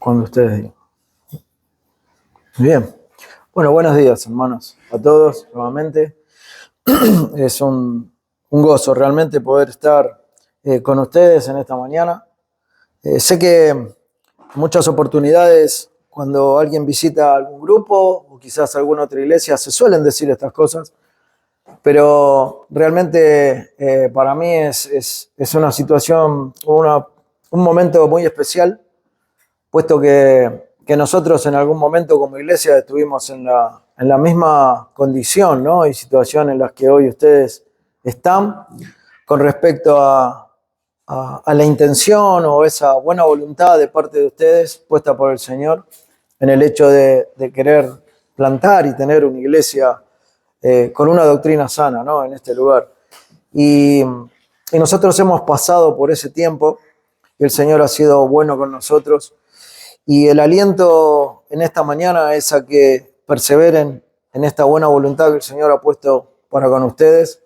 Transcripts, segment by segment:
Cuando ustedes digan. Bien. Bueno, buenos días, hermanos, a todos nuevamente. Es un gozo realmente poder estar con ustedes en esta mañana. Sé que en muchas oportunidades, cuando alguien visita algún grupo o quizás alguna otra iglesia, se suelen decir estas cosas, pero realmente para mí es una situación, un momento muy especial, puesto que nosotros en algún momento como iglesia estuvimos en la misma condición, ¿no? Y situación en las que hoy ustedes están con respecto a la intención o esa buena voluntad de parte de ustedes puesta por el Señor en el hecho de querer plantar y tener una iglesia con una doctrina sana, ¿no? En este lugar. Y nosotros hemos pasado por ese tiempo y el Señor ha sido bueno con nosotros. Y el aliento en esta mañana es a que perseveren en esta buena voluntad que el Señor ha puesto para con ustedes,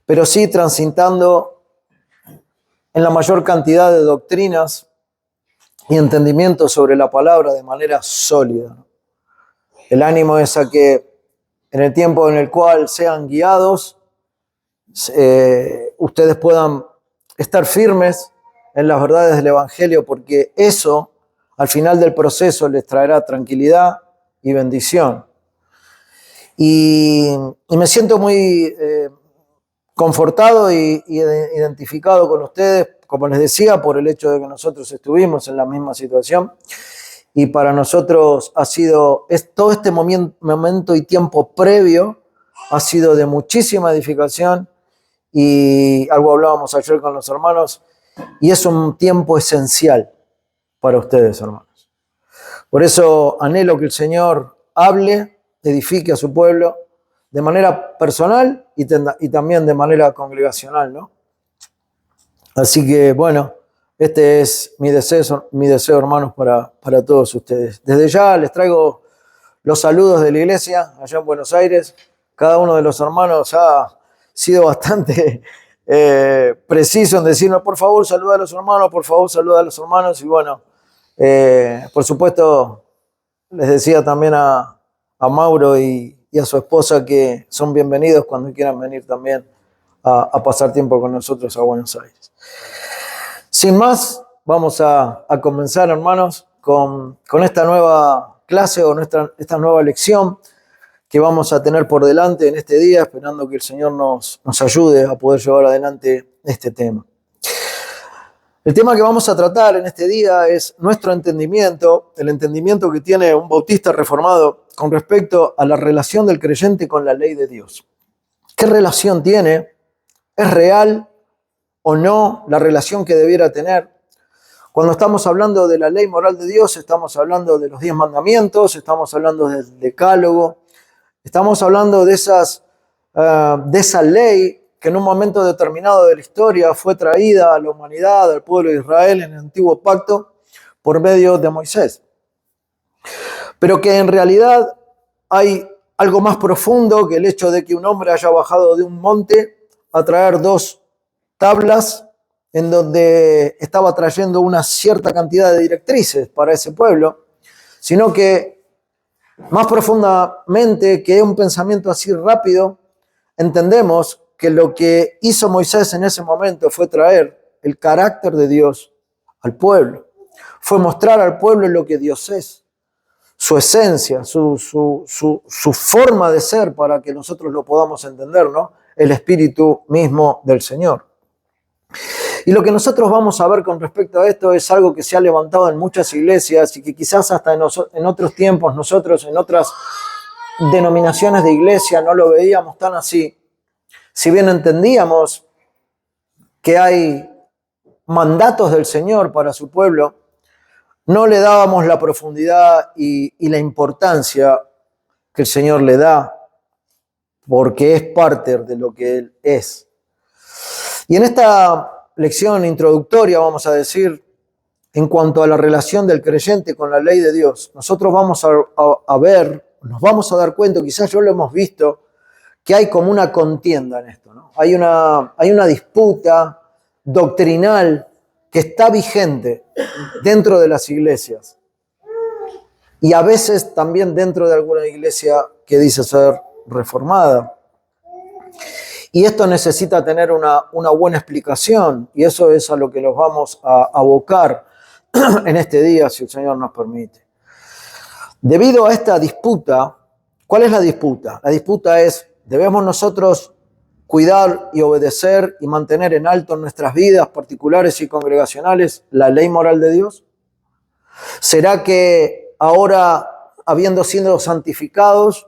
pero sí transitando en la mayor cantidad de doctrinas y entendimientos sobre la palabra de manera sólida. El ánimo es a que en el tiempo en el cual sean guiados, ustedes puedan estar firmes en las verdades del Evangelio, porque eso al final del proceso les traerá tranquilidad y bendición. Y me siento muy confortado y identificado con ustedes, como les decía, por el hecho de que nosotros estuvimos en la misma situación. Y para nosotros ha sido, todo este momento y tiempo previo ha sido de muchísima edificación, y algo hablábamos ayer con los hermanos, y es un tiempo esencial para ustedes, hermanos. Por eso anhelo que el Señor hable, edifique a su pueblo de manera personal y también de manera congregacional, ¿no? Así que, bueno, este es mi deseo, hermanos, para todos ustedes. Desde ya les traigo los saludos de la iglesia allá en Buenos Aires. Cada uno de los hermanos ha sido bastante preciso en decirnos, por favor, saluda a los hermanos, por favor, saluda a los hermanos. Y bueno, por supuesto, les decía también a Mauro y a su esposa que son bienvenidos cuando quieran venir también a pasar tiempo con nosotros a Buenos Aires. Sin más, vamos a comenzar, hermanos, con esta nueva clase o esta nueva lección que vamos a tener por delante en este día, esperando que el Señor nos ayude a poder llevar adelante este tema. El tema que vamos a tratar en este día es nuestro entendimiento, el entendimiento que tiene un bautista reformado con respecto a la relación del creyente con la ley de Dios. ¿Qué relación tiene? ¿Es real o no la relación que debiera tener? Cuando estamos hablando de la ley moral de Dios, estamos hablando de los 10 mandamientos, estamos hablando del decálogo, estamos hablando de esa ley que en un momento determinado de la historia fue traída a la humanidad, al pueblo de Israel en el antiguo pacto por medio de Moisés. Pero que en realidad hay algo más profundo que el hecho de que un hombre haya bajado de un monte a traer 2 tablas en donde estaba trayendo una cierta cantidad de directrices para ese pueblo, sino que más profundamente que un pensamiento así rápido, entendemos que lo que hizo Moisés en ese momento fue traer el carácter de Dios al pueblo. Fue mostrar al pueblo lo que Dios es, su esencia, su forma de ser, para que nosotros lo podamos entender, ¿no? El espíritu mismo del Señor. Y lo que nosotros vamos a ver con respecto a esto es algo que se ha levantado en muchas iglesias y que quizás hasta en otros tiempos nosotros en otras denominaciones de iglesia no lo veíamos tan así. Si bien entendíamos que hay mandatos del Señor para su pueblo, no le dábamos la profundidad y la importancia que el Señor le da, porque es parte de lo que Él es. Y en esta lección introductoria, vamos a decir, en cuanto a la relación del creyente con la ley de Dios, nosotros vamos a ver, nos vamos a dar cuenta, quizás ya lo hemos visto, que hay como una contienda en esto, ¿no? Hay una disputa doctrinal que está vigente dentro de las iglesias. y a veces también dentro de alguna iglesia que dice ser reformada. Y esto necesita tener una buena explicación, y eso es a lo que nos vamos a abocar en este día, si el Señor nos permite. Debido a esta disputa, ¿cuál es la disputa? La disputa es, ¿debemos nosotros cuidar y obedecer y mantener en alto en nuestras vidas particulares y congregacionales la ley moral de Dios? ¿Será que ahora, habiendo sido santificados,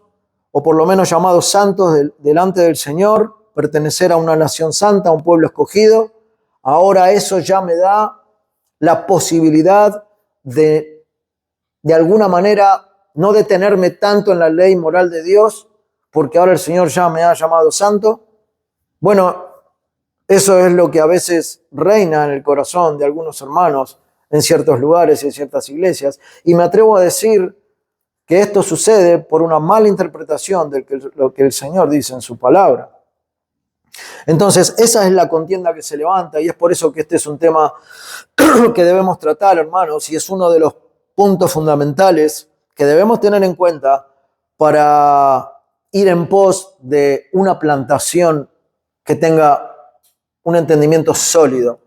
o por lo menos llamados santos delante del Señor, pertenecer a una nación santa, a un pueblo escogido, ahora eso ya me da la posibilidad de alguna manera no detenerme tanto en la ley moral de Dios, porque ahora el Señor ya me ha llamado santo? Bueno, eso es lo que a veces reina en el corazón de algunos hermanos en ciertos lugares y en ciertas iglesias, y me atrevo a decir que esto sucede por una mala interpretación de lo que el Señor dice en su palabra. Entonces, esa es la contienda que se levanta, y es por eso que este es un tema que debemos tratar, hermanos, y es uno de los puntos fundamentales que debemos tener en cuenta para ir en pos de una plantación que tenga un entendimiento sólido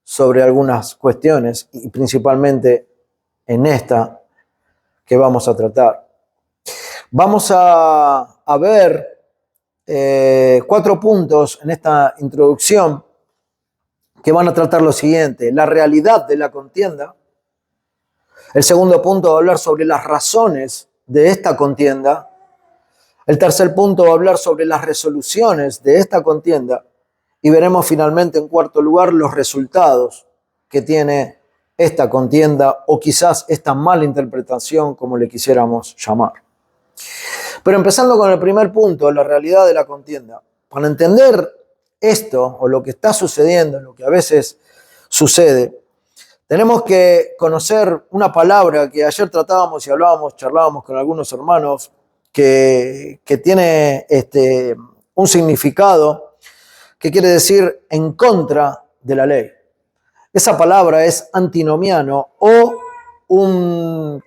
sobre algunas cuestiones, y principalmente en esta que vamos a tratar. Vamos a ver 4 puntos en esta introducción que van a tratar lo siguiente: la realidad de la contienda. El segundo punto va a hablar sobre las razones de esta contienda. El tercer punto va a hablar sobre las resoluciones de esta contienda. Y veremos finalmente, en cuarto lugar, los resultados que tiene esta contienda, o quizás esta mala interpretación, como le quisiéramos llamar. Pero empezando con el primer punto, la realidad de la contienda. Para entender esto, o lo que está sucediendo, lo que a veces sucede, tenemos que conocer una palabra que ayer tratábamos y charlábamos con algunos hermanos, que tiene un significado que quiere decir en contra de la ley. Esa palabra es antinomiano, o un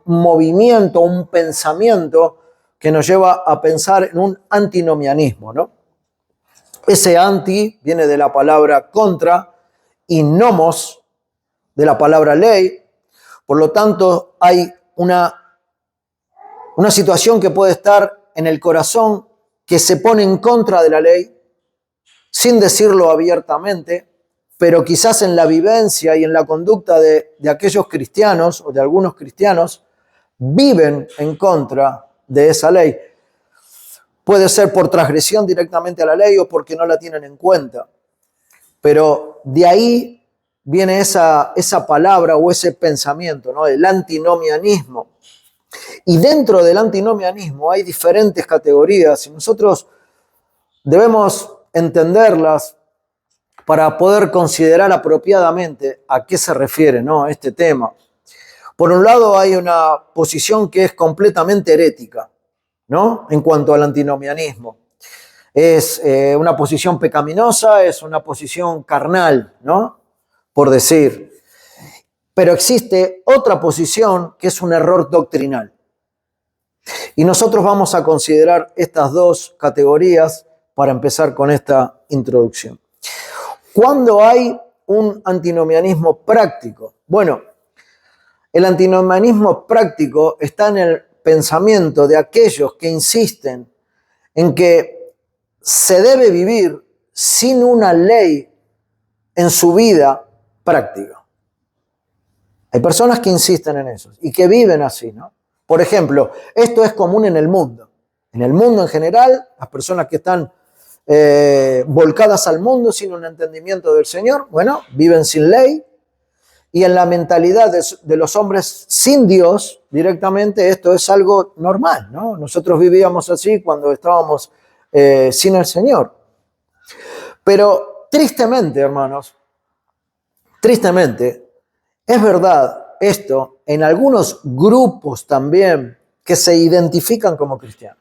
movimiento, un pensamiento que nos lleva a pensar en un antinomianismo, ¿no? Ese anti viene de la palabra contra, y nomos de la palabra ley. Por lo tanto, hay una situación que puede estar en el corazón que se pone en contra de la ley, sin decirlo abiertamente, pero quizás en la vivencia y en la conducta de aquellos cristianos, o de algunos cristianos, viven en contra de esa ley. Puede ser por transgresión directamente a la ley, o porque no la tienen en cuenta. Pero de ahí viene esa palabra o ese pensamiento, ¿no? El antinomianismo. Y dentro del antinomianismo hay diferentes categorías, y nosotros debemos entenderlas para poder considerar apropiadamente a qué se refiere, ¿no?, este tema. Por un lado, hay una posición que es completamente herética, ¿no?, en cuanto al antinomianismo. Es una posición pecaminosa, es una posición carnal, ¿no?, por decir. Pero existe otra posición que es un error doctrinal. Y nosotros vamos a considerar estas dos categorías para empezar con esta introducción. ¿Cuándo hay un antinomianismo práctico? Bueno, el antinomianismo práctico está en el pensamiento de aquellos que insisten en que se debe vivir sin una ley en su vida práctica. Hay personas que insisten en eso y que viven así, ¿no? Por ejemplo, esto es común en el mundo. En el mundo en general, las personas que están volcadas al mundo sin un entendimiento del Señor, bueno, viven sin ley, y en la mentalidad de los hombres sin Dios directamente esto es algo normal, ¿no? Nosotros vivíamos así cuando estábamos sin el Señor. Pero tristemente, hermanos, tristemente, es verdad esto en algunos grupos también que se identifican como cristianos.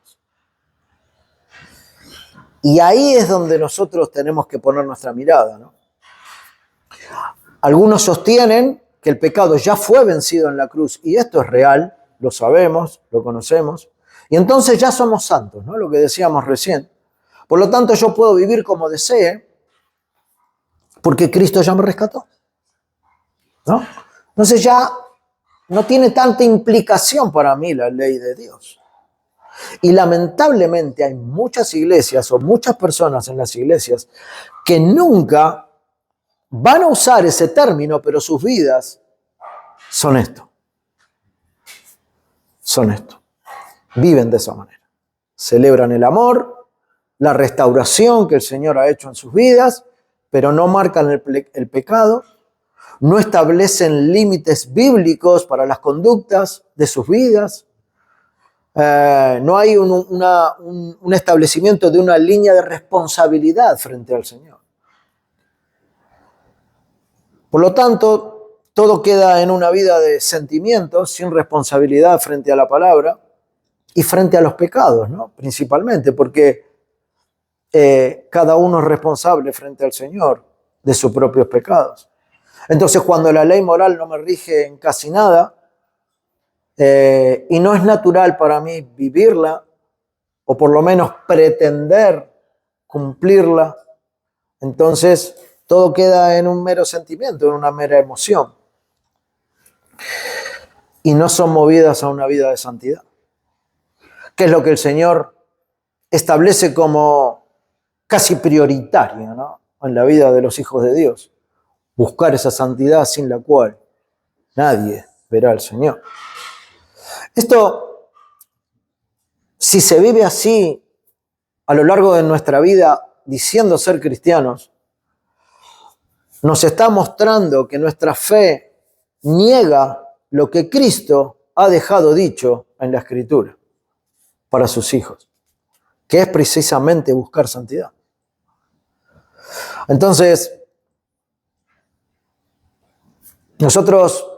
Y ahí es donde nosotros tenemos que poner nuestra mirada, ¿no? Algunos sostienen que el pecado ya fue vencido en la cruz, y esto es real, lo sabemos, lo conocemos, y entonces ya somos santos, ¿no? Lo que decíamos recién. Por lo tanto, yo puedo vivir como desee, porque Cristo ya me rescató, ¿no? Entonces ya no tiene tanta implicación para mí la ley de Dios. Y lamentablemente hay muchas iglesias o muchas personas en las iglesias que nunca van a usar ese término, pero sus vidas son esto. Son esto. Viven de esa manera. Celebran el amor, la restauración que el Señor ha hecho en sus vidas, pero no marcan el pecado, no establecen límites bíblicos para las conductas de sus vidas, no hay un establecimiento de una línea de responsabilidad frente al Señor. Por lo tanto, todo queda en una vida de sentimientos, sin responsabilidad frente a la palabra y frente a los pecados, ¿no? Principalmente, porque cada uno es responsable frente al Señor de sus propios pecados. Entonces, cuando la ley moral no me rige en casi nada, y no es natural para mí vivirla, o por lo menos pretender cumplirla, entonces todo queda en un mero sentimiento, en una mera emoción. Y no son movidas a una vida de santidad. ¿Qué es lo que el Señor establece como casi prioritario, ¿no?, en la vida de los hijos de Dios? Buscar esa santidad sin la cual nadie verá al Señor. Esto, si se vive así a lo largo de nuestra vida diciendo ser cristianos, nos está mostrando que nuestra fe niega lo que Cristo ha dejado dicho en la Escritura para sus hijos, que es precisamente buscar santidad. Entonces, nosotros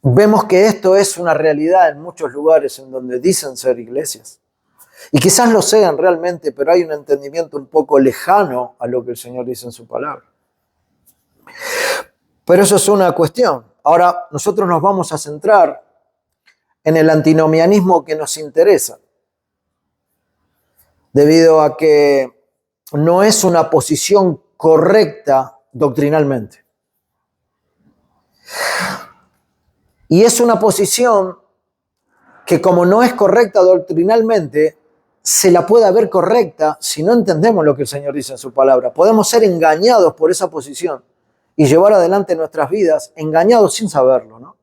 vemos que esto es una realidad en muchos lugares en donde dicen ser iglesias. Y quizás lo sean realmente, pero hay un entendimiento un poco lejano a lo que el Señor dice en su palabra. Pero eso es una cuestión. Ahora nosotros nos vamos a centrar en el antinomianismo que nos interesa, debido a que no es una posición correcta doctrinalmente. Y es una posición que, como no es correcta doctrinalmente, se la puede ver correcta si no entendemos lo que el Señor dice en su palabra. Podemos ser engañados por esa posición y llevar adelante nuestras vidas engañados sin saberlo, ¿no?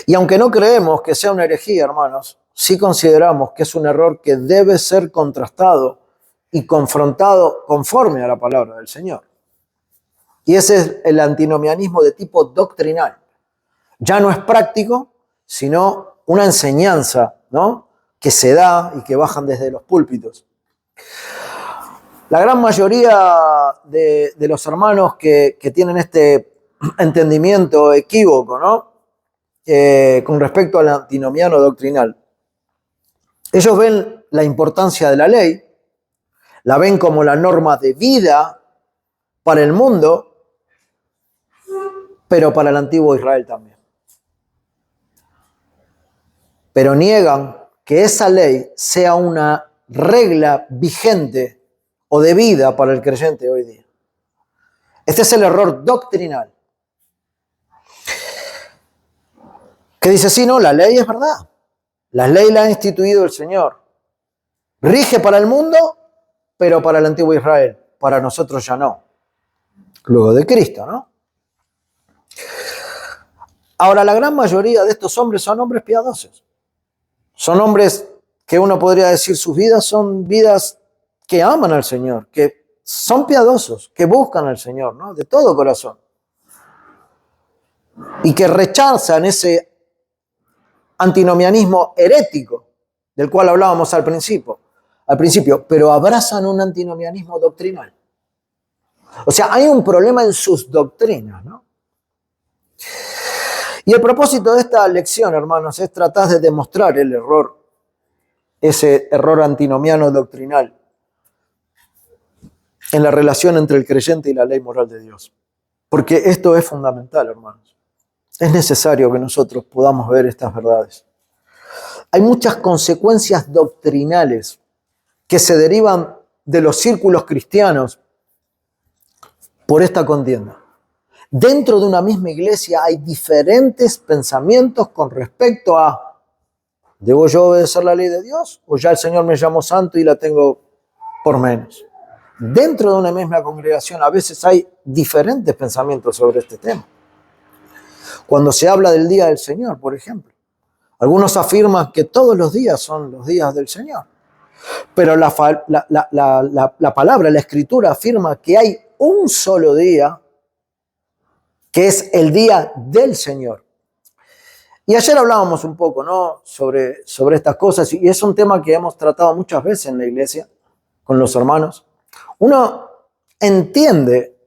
Y aunque no creemos que sea una herejía, hermanos, sí consideramos que es un error que debe ser contrastado y confrontado conforme a la palabra del Señor. Y ese es el antinomianismo de tipo doctrinal. Ya no es práctico, sino una enseñanza, ¿no?, que se da y que bajan desde los púlpitos. La gran mayoría de los hermanos que tienen este entendimiento equívoco, ¿no?, con respecto al antinomiano doctrinal, ellos ven la importancia de la ley, la ven como la norma de vida para el mundo, pero para el antiguo Israel también. Pero niegan que esa ley sea una regla vigente o de vida para el creyente hoy día. Este es el error doctrinal. Que dice, sí, no, la ley es verdad. La ley la ha instituido el Señor. Rige para el mundo, pero para el antiguo Israel. Para nosotros ya no. Luego de Cristo, ¿no? Ahora, la gran mayoría de estos hombres son hombres piadosos. Son hombres que uno podría decir sus vidas son vidas que aman al Señor, que son piadosos, que buscan al Señor, ¿no?, de todo corazón. Y que rechazan ese antinomianismo herético del cual hablábamos al principio, pero abrazan un antinomianismo doctrinal. O sea, hay un problema en sus doctrinas, ¿no? Y el propósito de esta lección, hermanos, es tratar de demostrar el error, ese error antinomiano doctrinal en la relación entre el creyente y la ley moral de Dios. Porque esto es fundamental, hermanos. es necesario que nosotros podamos ver estas verdades. Hay muchas consecuencias doctrinales que se derivan de los círculos cristianos por esta contienda. Dentro de una misma iglesia hay diferentes pensamientos con respecto a: ¿debo yo obedecer la ley de Dios? ¿O ya el Señor me llamó santo y la tengo por menos? Dentro de una misma congregación a veces hay diferentes pensamientos sobre este tema. Cuando se habla del día del Señor, por ejemplo, algunos afirman que todos los días son los días del Señor. Pero la palabra, la Escritura afirma que hay un solo día que es el día del Señor. Y ayer hablábamos un poco, ¿no?, sobre estas cosas, y es un tema que hemos tratado muchas veces en la iglesia con los hermanos. Uno entiende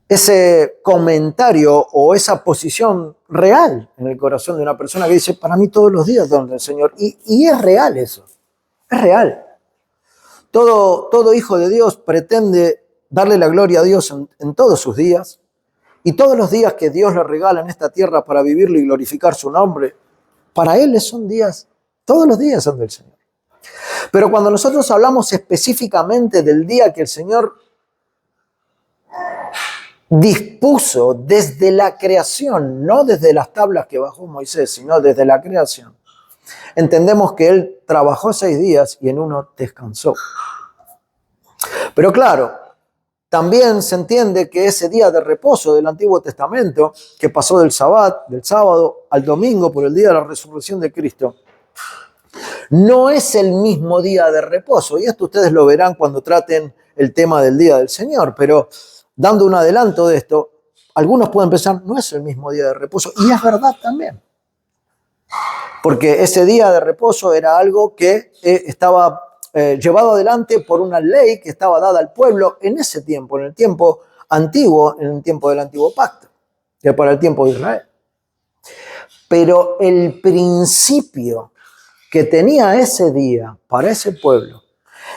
ese comentario o esa posición real en el corazón de una persona que dice: para mí todos los días son del Señor. Y es real eso, es real. Todo hijo de Dios pretende darle la gloria a Dios en todos sus días. Y todos los días que Dios le regala en esta tierra para vivirlo y glorificar su nombre, para Él son días, todos los días son del Señor. Pero cuando nosotros hablamos específicamente del día que el Señor dispuso desde la creación, no desde las tablas que bajó Moisés, sino desde la creación, entendemos que Él trabajó 6 días y en uno descansó. Pero claro, también se entiende que ese día de reposo del Antiguo Testamento, que pasó del sábado al domingo por el día de la resurrección de Cristo, no es el mismo día de reposo. Y esto ustedes lo verán cuando traten el tema del día del Señor. Pero dando un adelanto de esto, algunos pueden pensar: no es el mismo día de reposo. Y es verdad también. Porque ese día de reposo era algo que estaba llevado adelante por una ley que estaba dada al pueblo en ese tiempo, en el tiempo antiguo, en el tiempo del antiguo pacto, que para el tiempo de Israel. Pero el principio que tenía ese día para ese pueblo,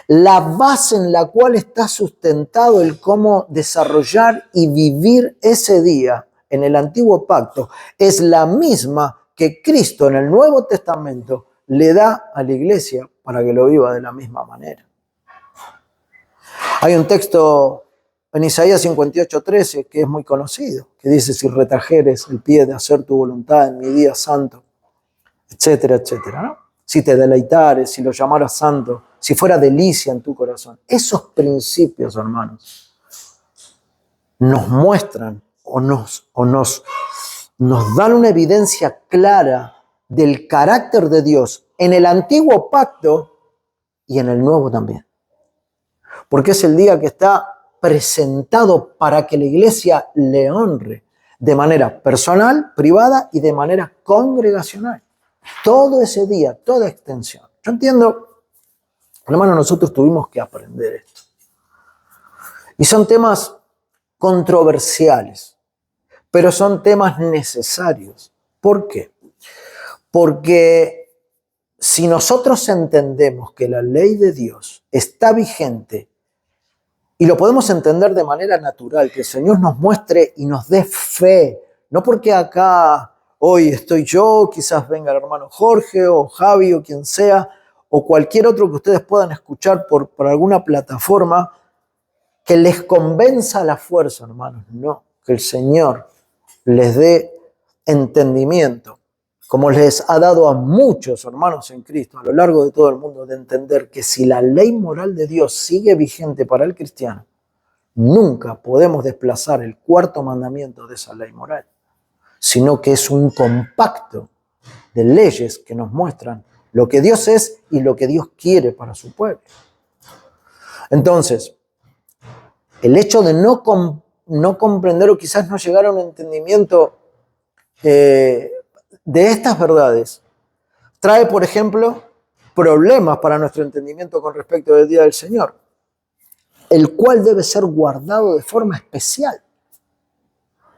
la base en la cual está sustentado el cómo desarrollar y vivir ese día en el antiguo pacto, es la misma que Cristo en el Nuevo Testamento le da a la iglesia para que lo viva de la misma manera. Hay un texto en Isaías 58:13 que es muy conocido, que dice: si retrajeres el pie de hacer tu voluntad en mi día santo, etcétera, etcétera, ¿no? Si te deleitares, si lo llamaras santo, si fuera delicia en tu corazón. Esos principios, hermanos, nos muestran o nos dan una evidencia clara del carácter de Dios en el antiguo pacto y en el nuevo también. Porque es el día que está presentado para que la iglesia le honre de manera personal, privada y de manera congregacional. Todo ese día, toda extensión. Yo entiendo, hermano, nosotros tuvimos que aprender esto. Y son temas controversiales, pero son temas necesarios. ¿Por qué? Porque si nosotros entendemos que la ley de Dios está vigente, y lo podemos entender de manera natural, que el Señor nos muestre y nos dé fe, no porque acá hoy estoy yo, quizás venga el hermano Jorge o Javi o quien sea, o cualquier otro que ustedes puedan escuchar por alguna plataforma, que les convenza a la fuerza, hermanos. No, que el Señor les dé entendimiento, como les ha dado a muchos hermanos en Cristo a lo largo de todo el mundo, de entender que si la ley moral de Dios sigue vigente para el cristiano, nunca podemos desplazar el 4º mandamiento de esa ley moral, sino que es un compacto de leyes que nos muestran lo que Dios es y lo que Dios quiere para su pueblo. Entonces, el hecho de no comprender o quizás no llegar a un entendimiento de estas verdades trae, por ejemplo, problemas para nuestro entendimiento con respecto del día del Señor, el cual debe ser guardado de forma especial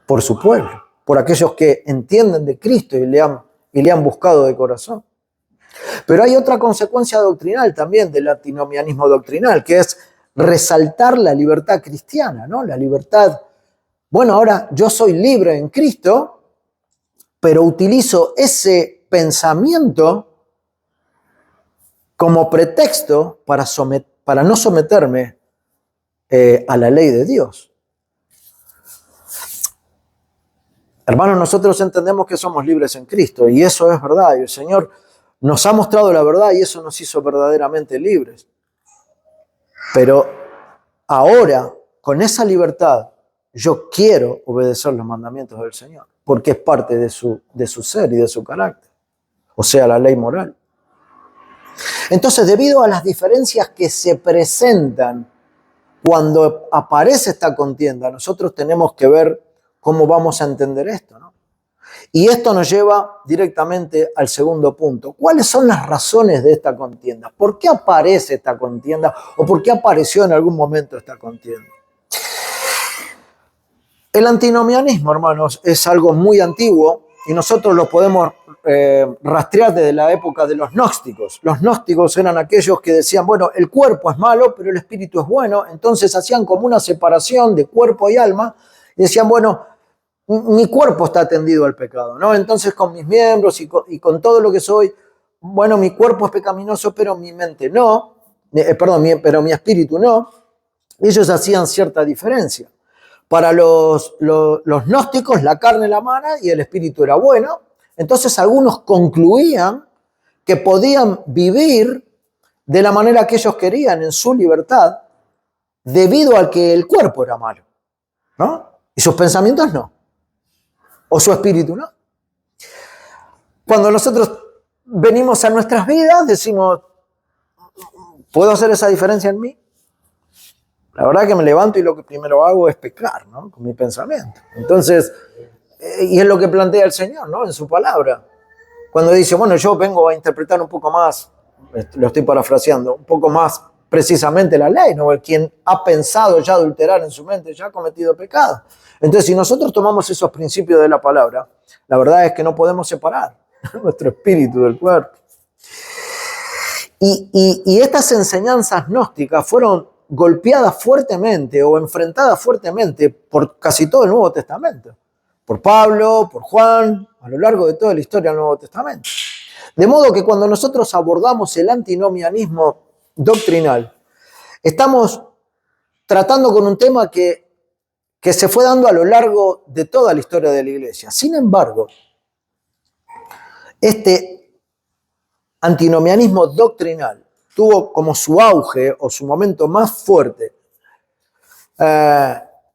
por su pueblo, por aquellos que entienden de Cristo y le han buscado de corazón. Pero hay otra consecuencia doctrinal también del antinomianismo doctrinal, que es resaltar la libertad cristiana, ¿no? La libertad, bueno, ahora yo soy libre en Cristo, pero utilizo ese pensamiento como pretexto para no someterme a la ley de Dios. Hermanos, nosotros entendemos que somos libres en Cristo y eso es verdad. Y el Señor nos ha mostrado la verdad y eso nos hizo verdaderamente libres. Pero ahora, con esa libertad, yo quiero obedecer los mandamientos del Señor porque es parte de su ser y de su carácter. O sea, la ley moral. Entonces, debido a las diferencias que se presentan cuando aparece esta contienda, nosotros tenemos que ver cómo vamos a entender esto, ¿no? Y esto nos lleva directamente al segundo punto. ¿Cuáles son las razones de esta contienda? ¿Por qué aparece esta contienda? ¿O por qué apareció en algún momento esta contienda? El antinomianismo, hermanos, es algo muy antiguo y nosotros lo podemos rastrear desde la época de los gnósticos. Los gnósticos eran aquellos que decían, bueno, el cuerpo es malo, pero el espíritu es bueno. Entonces hacían como una separación de cuerpo y alma y decían, bueno, mi cuerpo está tendido al pecado, ¿no? Entonces con mis miembros y con todo lo que soy, bueno, mi cuerpo es pecaminoso, pero mi mente no, pero mi espíritu no. Ellos hacían cierta diferencia. Para los gnósticos la carne era mala y el espíritu era bueno. Entonces algunos concluían que podían vivir de la manera que ellos querían en su libertad debido a que el cuerpo era malo, ¿no? Y sus pensamientos no. O su espíritu no. Cuando nosotros venimos a nuestras vidas decimos, ¿puedo hacer esa diferencia en mí? La verdad que me levanto y lo que primero hago es pecar, ¿no? Con mi pensamiento. Entonces, y es lo que plantea el Señor, ¿no? En su palabra. Cuando dice, bueno, yo vengo a interpretar un poco más, lo estoy parafraseando, un poco más precisamente la ley, ¿no? Quien ha pensado ya adulterar en su mente ya ha cometido pecado. Entonces, si nosotros tomamos esos principios de la palabra, la verdad es que no podemos separar nuestro espíritu del cuerpo. Y estas enseñanzas gnósticas fueron golpeadas fuertemente o enfrentadas fuertemente por casi todo el Nuevo Testamento. Por Pablo, por Juan, a lo largo de toda la historia del Nuevo Testamento. De modo que cuando nosotros abordamos el antinomianismo doctrinal, estamos tratando con un tema que se fue dando a lo largo de toda la historia de la Iglesia. Sin embargo, este antinomianismo doctrinal tuvo como su auge o su momento más fuerte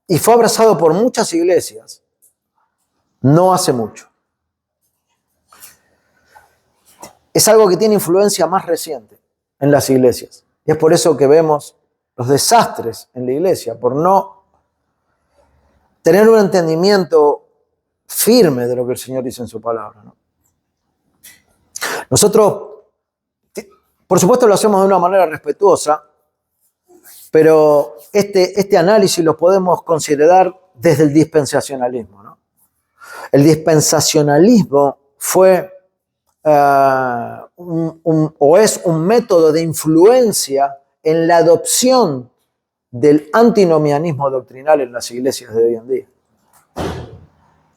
y fue abrazado por muchas iglesias no hace mucho. Es algo que tiene influencia más reciente en las iglesias. Y es por eso que vemos los desastres en la iglesia, por no tener un entendimiento firme de lo que el Señor dice en su palabra, ¿no? Nosotros, por supuesto, lo hacemos de una manera respetuosa, pero este análisis lo podemos considerar desde el dispensacionalismo, ¿no? El dispensacionalismo fue es un método de influencia en la adopción del antinomianismo doctrinal en las iglesias de hoy en día.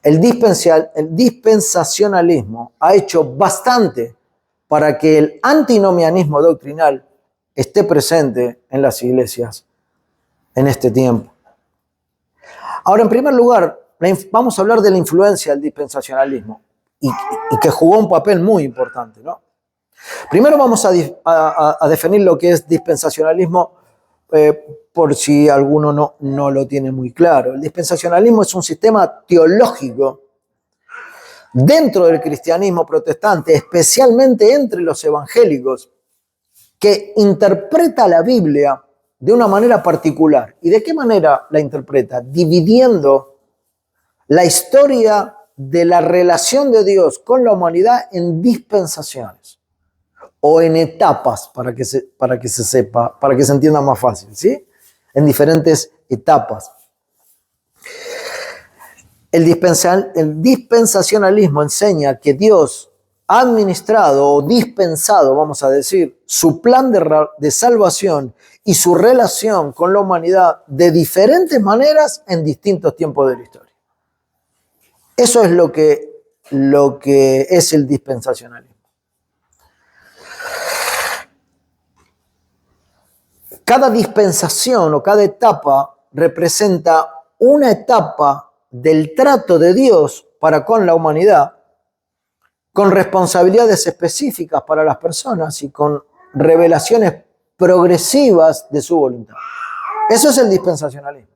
El dispensacionalismo ha hecho bastante para que el antinomianismo doctrinal esté presente en las iglesias en este tiempo. Ahora, en primer lugar, vamos a hablar de la influencia del dispensacionalismo y que jugó un papel muy importante, ¿no? Primero vamos a definir lo que es dispensacionalismo por si alguno no lo tiene muy claro. El dispensacionalismo es un sistema teológico dentro del cristianismo protestante, especialmente entre los evangélicos, que interpreta la Biblia de una manera particular. ¿Y de qué manera la interpreta? Dividiendo la historia de la relación de Dios con la humanidad en dispensaciones o en etapas, para que se sepa, para que se entienda más fácil, ¿sí? En diferentes etapas. El dispensacionalismo enseña que Dios ha administrado o dispensado, vamos a decir, su plan de salvación y su relación con la humanidad de diferentes maneras en distintos tiempos de la historia. Eso es lo que lo que es el dispensacionalismo. Cada dispensación o cada etapa representa una etapa del trato de Dios para con la humanidad, con responsabilidades específicas para las personas y con revelaciones progresivas de su voluntad. Eso es el dispensacionalismo.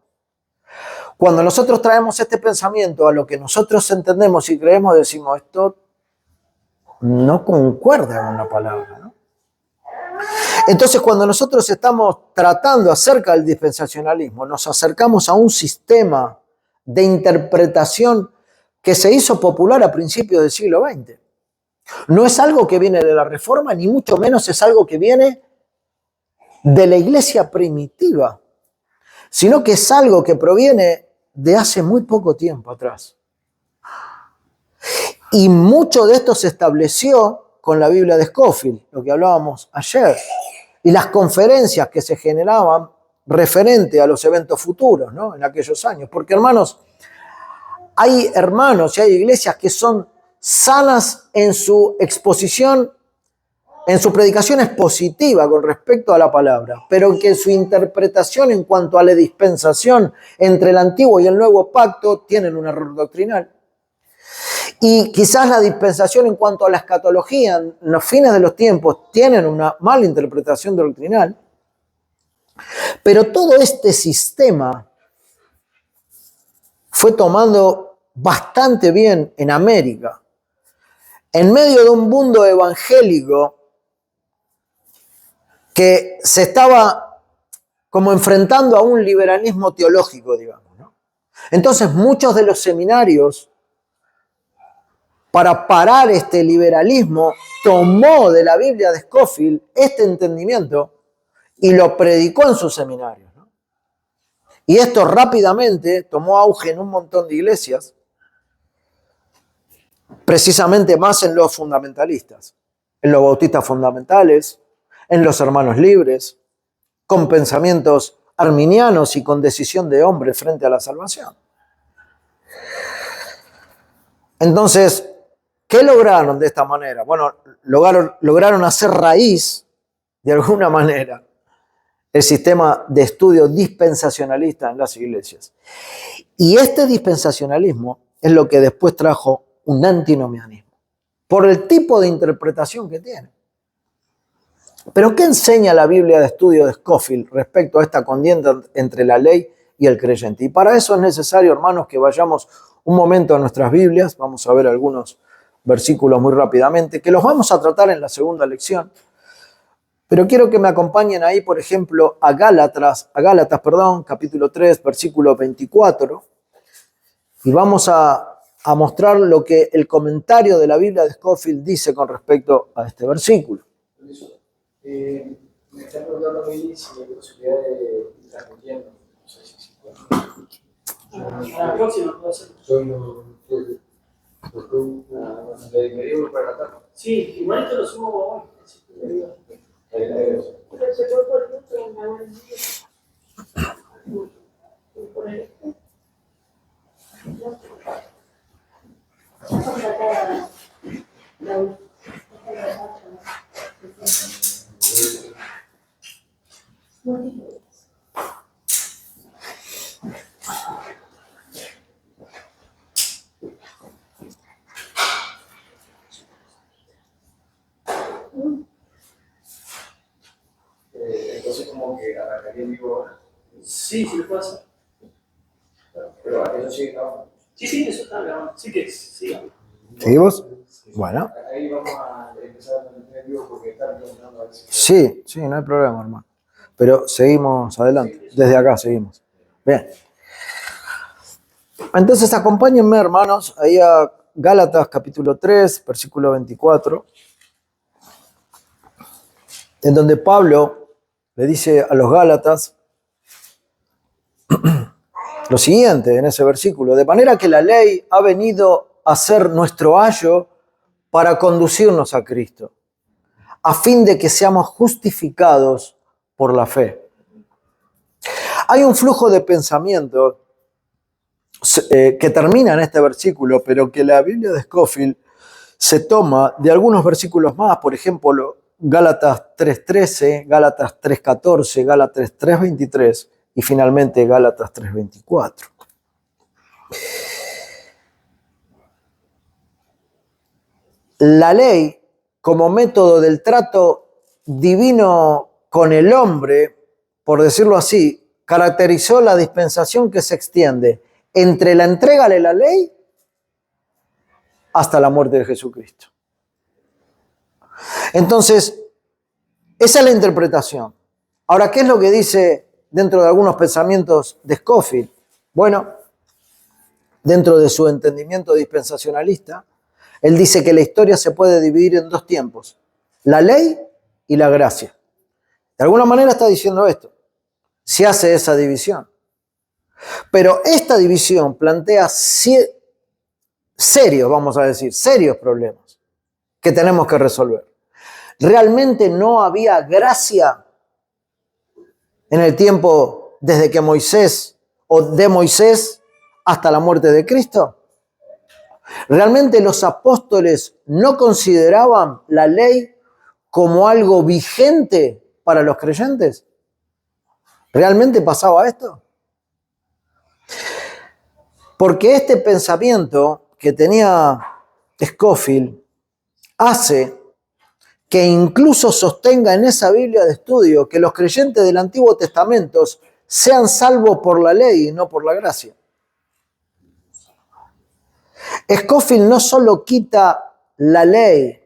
Cuando nosotros traemos este pensamiento a lo que nosotros entendemos y creemos, decimos, esto no concuerda con la palabra, ¿no? Entonces, cuando nosotros estamos tratando acerca del dispensacionalismo, nos acercamos a un sistema de interpretación que se hizo popular a principios del siglo XX. No es algo que viene de la Reforma, ni mucho menos es algo que viene de la iglesia primitiva, sino que es algo que proviene de hace muy poco tiempo atrás. Y mucho de esto se estableció con la Biblia de Scofield, lo que hablábamos ayer, y las conferencias que se generaban referente a los eventos futuros, ¿no? En aquellos años. Porque, hermanos y hay iglesias que son sanas en su exposición, en su predicación es positiva con respecto a la palabra, pero que su interpretación en cuanto a la dispensación entre el antiguo y el nuevo pacto tienen un error doctrinal. Y quizás la dispensación en cuanto a la escatología en los fines de los tiempos tienen una mala interpretación doctrinal. Pero todo este sistema fue tomando bastante bien en América, en medio de un mundo evangélico que se estaba como enfrentando a un liberalismo teológico, digamos, ¿no? Entonces muchos de los seminarios, para parar este liberalismo, tomó de la Biblia de Scofield este entendimiento y lo predicó en sus seminarios, ¿no? Y esto rápidamente tomó auge en un montón de iglesias, precisamente más en los fundamentalistas, en los bautistas fundamentales, en los hermanos libres, con pensamientos arminianos y con decisión de hombre frente a la salvación. Entonces, ¿qué lograron de esta manera? Bueno, lograron hacer raíz, de alguna manera, el sistema de estudio dispensacionalista en las iglesias. Y este dispensacionalismo es lo que después trajo un antinomianismo, por el tipo de interpretación que tiene. Pero ¿qué enseña la Biblia de estudio de Scofield respecto a esta contienda entre la ley y el creyente? Y para eso es necesario, hermanos, que vayamos un momento a nuestras Biblias. Vamos a ver algunos versículos muy rápidamente, que los vamos a tratar en la segunda lección. Pero quiero que me acompañen ahí, por ejemplo, a Gálatas, capítulo 3, versículo 24. Y vamos a mostrar lo que el comentario de la Biblia de Scofield dice con respecto a este versículo. Me están preguntando a mí si hay posibilidad de ir transmitiendo. No sé si se puede. A la próxima puedo hacer. Me digo para la tarde. Sí, igual te lo subo hoy. Entonces, como que arrancaría en vivo ahora. Sí, sí lo puedo hacer. Pero eso sigue grabando. Sí, eso está grabando. Sí que sí. ¿Seguimos? Bueno. Ahí vamos a empezar en vivo porque están preguntando a ver si. Sí, no hay problema, hermano. Pero seguimos adelante. Desde acá seguimos. Bien. Entonces acompáñenme, hermanos, ahí a Gálatas capítulo 3, versículo 24, en donde Pablo le dice a los Gálatas lo siguiente en ese versículo: de manera que la ley ha venido a ser nuestro ayo para conducirnos a Cristo, a fin de que seamos justificados por la fe. Hay un flujo de pensamiento que termina en este versículo, pero que la Biblia de Scofield se toma de algunos versículos más, por ejemplo, Gálatas 3:13, Gálatas 3:14, Gálatas 3:23 y finalmente Gálatas 3:24. La ley, como método del trato divino con el hombre, por decirlo así, caracterizó la dispensación que se extiende entre la entrega de la ley hasta la muerte de Jesucristo. Entonces, esa es la interpretación. Ahora, ¿qué es lo que dice dentro de algunos pensamientos de Scofield? Bueno, dentro de su entendimiento dispensacionalista, él dice que la historia se puede dividir en dos tiempos, la ley y la gracia. De alguna manera está diciendo esto, se hace esa división. Pero esta división plantea serios, vamos a decir, serios problemas que tenemos que resolver. ¿Realmente no había gracia en el tiempo desde que Moisés o de Moisés hasta la muerte de Cristo? ¿Realmente los apóstoles no consideraban la ley como algo vigente para los creyentes? ¿Realmente pasaba esto? Porque este pensamiento que tenía Scofield hace que incluso sostenga en esa Biblia de estudio que los creyentes del Antiguo Testamento sean salvos por la ley y no por la gracia. Scofield no solo quita la ley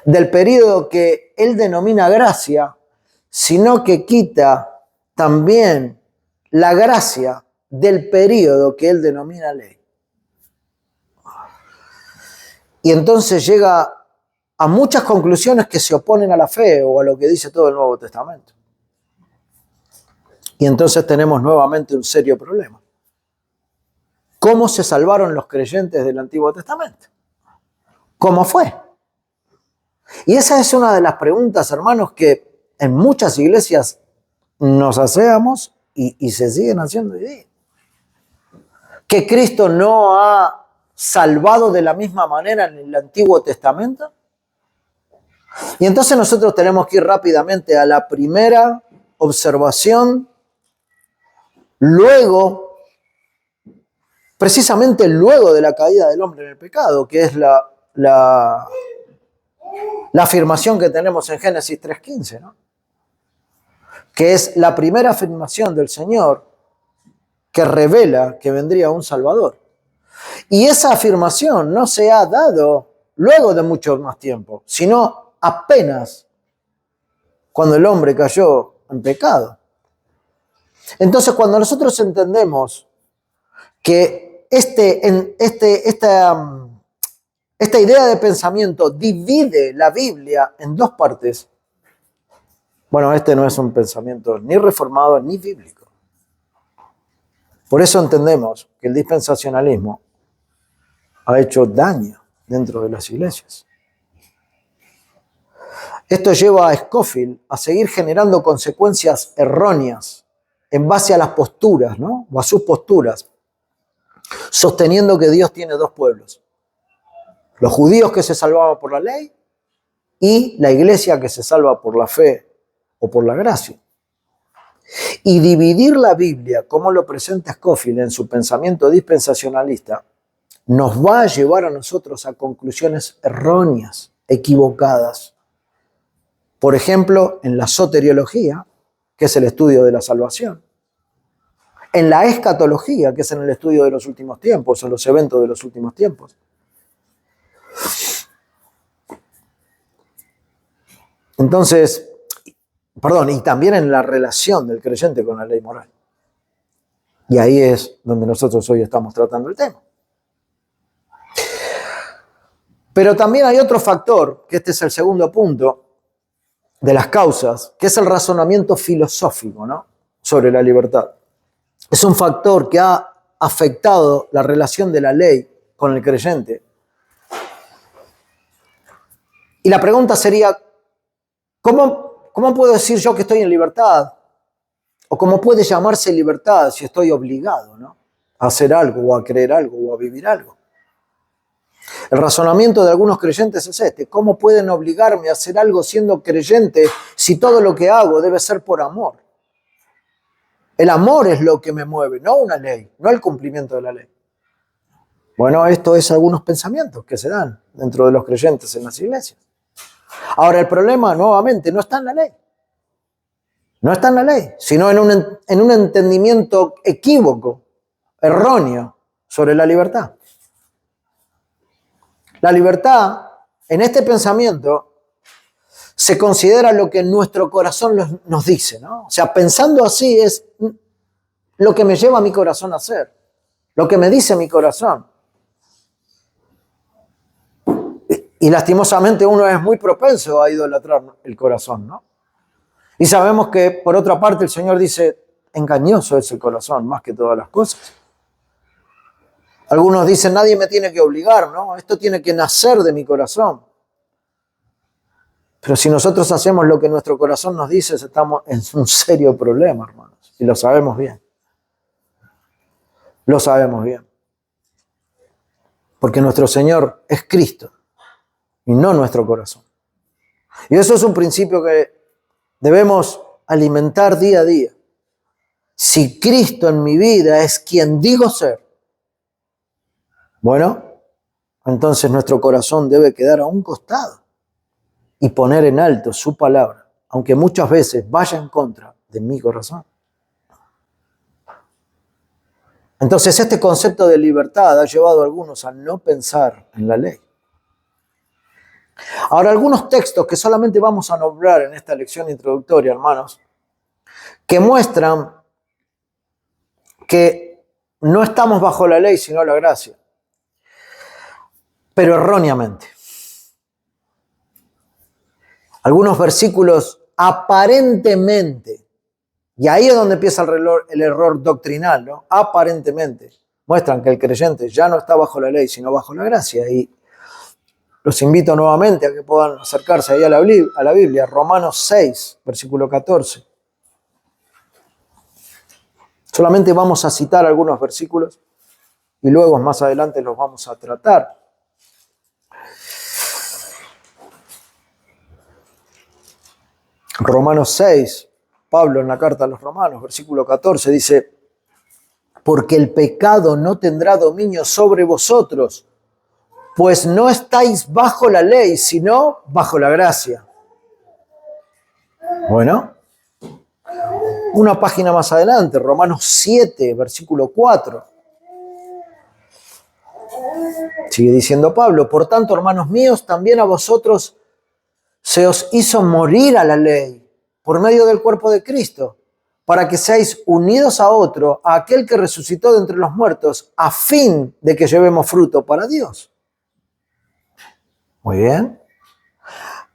del período que él denomina gracia, sino que quita también la gracia del período que él denomina ley. Y entonces llega a muchas conclusiones que se oponen a la fe o a lo que dice todo el Nuevo Testamento. Y entonces tenemos nuevamente un serio problema. ¿Cómo se salvaron los creyentes del Antiguo Testamento? ¿Cómo fue? Y esa es una de las preguntas, hermanos, que en muchas iglesias nos hacemos y se siguen haciendo hoy día. ¿Que Cristo no ha salvado de la misma manera en el Antiguo Testamento? Y entonces nosotros tenemos que ir rápidamente a la primera observación, luego, precisamente luego de la caída del hombre en el pecado, que es la afirmación que tenemos en Génesis 3:15, ¿no? Que es la primera afirmación del Señor que revela que vendría un Salvador. Y esa afirmación no se ha dado luego de mucho más tiempo, sino apenas cuando el hombre cayó en pecado. Entonces, cuando nosotros entendemos que esta idea de pensamiento divide la Biblia en dos partes, bueno, este no es un pensamiento ni reformado ni bíblico. Por eso entendemos que el dispensacionalismo ha hecho daño dentro de las iglesias. Esto lleva a Scofield a seguir generando consecuencias erróneas en base a las posturas, ¿no? O a sus posturas, sosteniendo que Dios tiene dos pueblos. Los judíos que se salvaban por la ley y la iglesia que se salva por la fe o por la gracia. Y dividir la Biblia, como lo presenta Scofield en su pensamiento dispensacionalista, nos va a llevar a nosotros a conclusiones erróneas, equivocadas. Por ejemplo, en la soteriología, que es el estudio de la salvación. En la escatología, que es en el estudio de los últimos tiempos, en los eventos de los últimos tiempos. Entonces, y también en la relación del creyente con la ley moral. Y ahí es donde nosotros hoy estamos tratando el tema. Pero también hay otro factor, que este es el segundo punto de las causas, que es el razonamiento filosófico, ¿no? Sobre la libertad. Es un factor que ha afectado la relación de la ley con el creyente. Y la pregunta sería, ¿cómo puedo decir yo que estoy en libertad o como puede llamarse libertad si estoy obligado, ¿no?, a hacer algo, o a creer algo, o a vivir algo. El razonamiento de algunos creyentes es este: ¿cómo pueden obligarme a hacer algo siendo creyente si todo lo que hago debe ser por amor? El amor es lo que me mueve, no una ley, no el cumplimiento de la ley. Bueno, esto es algunos pensamientos que se dan dentro de los creyentes en las iglesias. Ahora, el problema, nuevamente, no está en la ley. No está en la ley, sino en un entendimiento equívoco, erróneo, sobre la libertad. La libertad, en este pensamiento, se considera lo que nuestro corazón nos dice, ¿no? O sea, pensando así es lo que me lleva a mi corazón a hacer, lo que me dice mi corazón. Y lastimosamente uno es muy propenso a idolatrar el corazón, ¿no? Y sabemos que, por otra parte, el Señor dice: engañoso es el corazón más que todas las cosas. Algunos dicen: nadie me tiene que obligar, ¿no? Esto tiene que nacer de mi corazón. Pero si nosotros hacemos lo que nuestro corazón nos dice, estamos en un serio problema, hermanos. Y lo sabemos bien. Lo sabemos bien. Porque nuestro Señor es Cristo y no nuestro corazón. Y eso es un principio que debemos alimentar día a día. Si Cristo en mi vida es quien digo ser, bueno, entonces nuestro corazón debe quedar a un costado y poner en alto su palabra, aunque muchas veces vaya en contra de mi corazón. Entonces, este concepto de libertad ha llevado a algunos a no pensar en la ley. Ahora, algunos textos que solamente vamos a nombrar en esta lección introductoria, hermanos, que muestran que no estamos bajo la ley, sino la gracia, pero erróneamente. Algunos versículos aparentemente, y ahí es donde empieza el error doctrinal, ¿no? Aparentemente muestran que el creyente ya no está bajo la ley, sino bajo la gracia. Y los invito nuevamente a que puedan acercarse ahí a la Biblia, Romanos 6, versículo 14. Solamente vamos a citar algunos versículos y luego más adelante los vamos a tratar. Romanos 6, Pablo en la carta a los Romanos, versículo 14, dice: porque el pecado no tendrá dominio sobre vosotros, pues no estáis bajo la ley, sino bajo la gracia. Bueno, una página más adelante, Romanos 7, versículo 4. Sigue diciendo Pablo: por tanto, hermanos míos, también a vosotros se os hizo morir a la ley por medio del cuerpo de Cristo, para que seáis unidos a otro, a aquel que resucitó de entre los muertos, a fin de que llevemos fruto para Dios. Muy bien.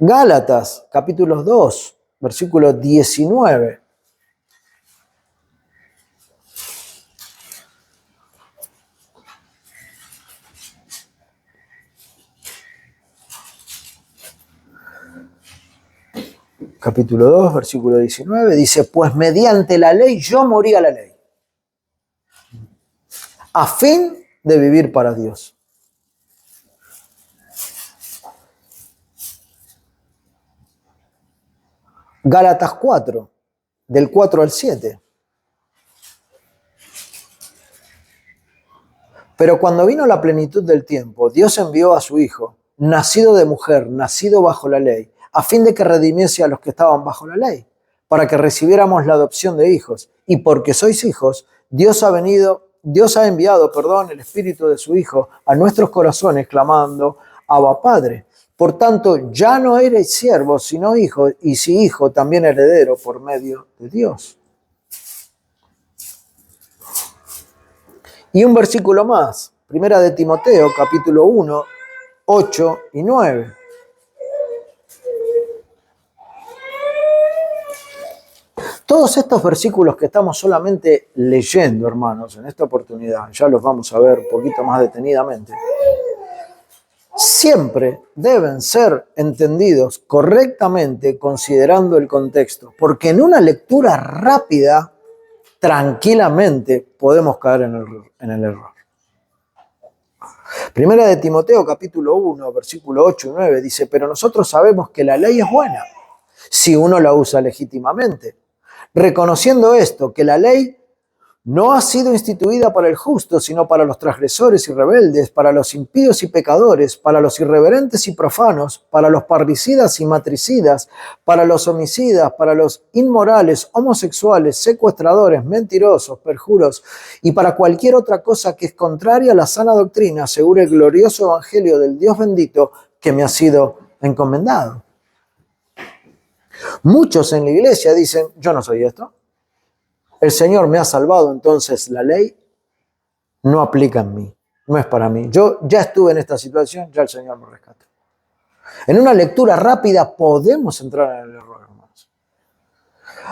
Gálatas, capítulo 2, versículo 19. Capítulo 2, versículo 19, dice: pues mediante la ley yo morí a la ley, a fin de vivir para Dios. Gálatas 4, del 4 al 7. Pero cuando vino la plenitud del tiempo, Dios envió a su Hijo, nacido de mujer, nacido bajo la ley, a fin de que redimiese a los que estaban bajo la ley, para que recibiéramos la adopción de hijos. Y porque sois hijos, Dios ha enviado, el Espíritu de su Hijo a nuestros corazones, clamando: Abba, Padre. Por tanto, ya no eres siervos, sino hijos, y si hijo, también heredero por medio de Dios. Y un versículo más, Primera de Timoteo, capítulo 1, 8 y 9. Todos estos versículos que estamos solamente leyendo, hermanos, en esta oportunidad, ya los vamos a ver un poquito más detenidamente, siempre deben ser entendidos correctamente considerando el contexto, porque en una lectura rápida tranquilamente podemos caer en el error. Primera de Timoteo, capítulo 1, versículo 8 y 9, dice, pero nosotros sabemos que la ley es buena si uno la usa legítimamente, reconociendo esto, que la ley no ha sido instituida para el justo, sino para los transgresores y rebeldes, para los impíos y pecadores, para los irreverentes y profanos, para los parricidas y matricidas, para los homicidas, para los inmorales, homosexuales, secuestradores, mentirosos, perjuros, y para cualquier otra cosa que es contraria a la sana doctrina, según el glorioso evangelio del Dios bendito que me ha sido encomendado. Muchos en la iglesia dicen, yo no soy esto. El Señor me ha salvado, entonces la ley no aplica en mí, no es para mí. Yo ya estuve en esta situación, ya el Señor me rescató. En una lectura rápida podemos entrar en el error, hermanos.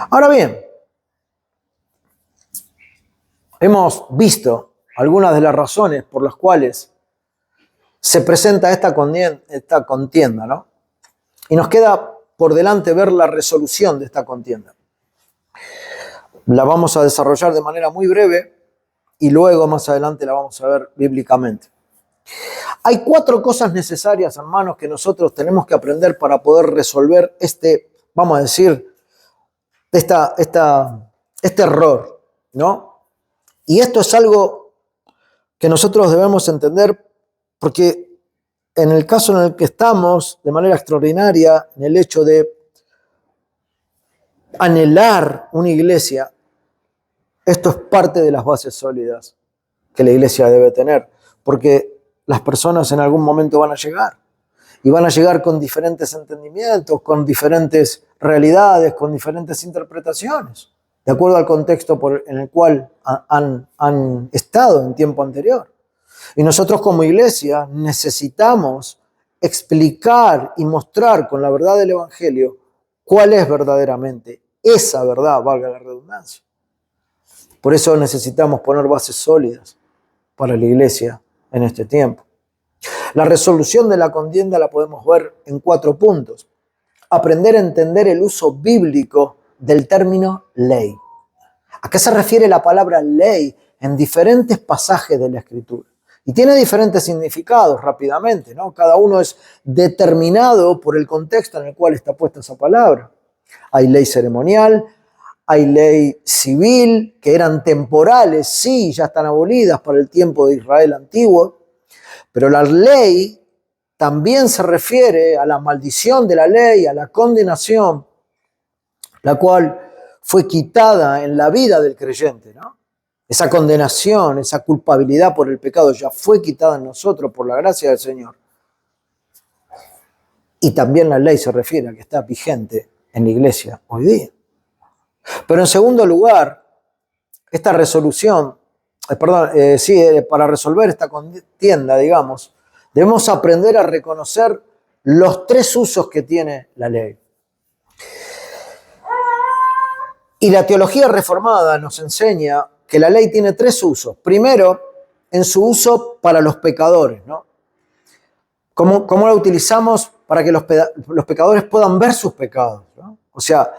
Ahora bien, hemos visto algunas de las razones por las cuales se presenta esta contienda, ¿no? Y nos queda por delante ver la resolución de esta contienda. La vamos a desarrollar de manera muy breve y luego más adelante la vamos a ver bíblicamente. Hay 4 cosas necesarias, hermanos, que nosotros tenemos que aprender para poder resolver vamos a decir, este error, ¿no? Y esto es algo que nosotros debemos entender porque en el caso en el que estamos, de manera extraordinaria, en el hecho de anhelar una iglesia, esto es parte de las bases sólidas que la iglesia debe tener, porque las personas en algún momento van a llegar, y van a llegar con diferentes entendimientos, con diferentes realidades, con diferentes interpretaciones, de acuerdo al contexto en el cual han estado en tiempo anterior. Y nosotros como iglesia necesitamos explicar y mostrar con la verdad del Evangelio cuál es verdaderamente esa verdad, valga la redundancia. Por eso necesitamos poner bases sólidas para la iglesia en este tiempo. La resolución de la contienda la podemos ver en 4 puntos. Aprender a entender el uso bíblico del término ley. ¿A qué se refiere la palabra ley en diferentes pasajes de la Escritura? Y tiene diferentes significados rápidamente, ¿no? Cada uno es determinado por el contexto en el cual está puesta esa palabra. Hay ley ceremonial, hay ley civil, que eran temporales, sí, ya están abolidas para el tiempo de Israel antiguo, pero la ley también se refiere a la maldición de la ley, a la condenación, la cual fue quitada en la vida del creyente, ¿no? Esa condenación, esa culpabilidad por el pecado ya fue quitada en nosotros por la gracia del Señor. Y también la ley se refiere a que está vigente en la iglesia hoy día. Pero en segundo lugar, esta resolución, para resolver esta contienda, digamos, debemos aprender a reconocer los 3 usos que tiene la ley. Y la teología reformada nos enseña que la ley tiene 3 usos. Primero, en su uso para los pecadores, ¿no? ¿Cómo la utilizamos para que los pecadores puedan ver sus pecados, ¿no? O sea,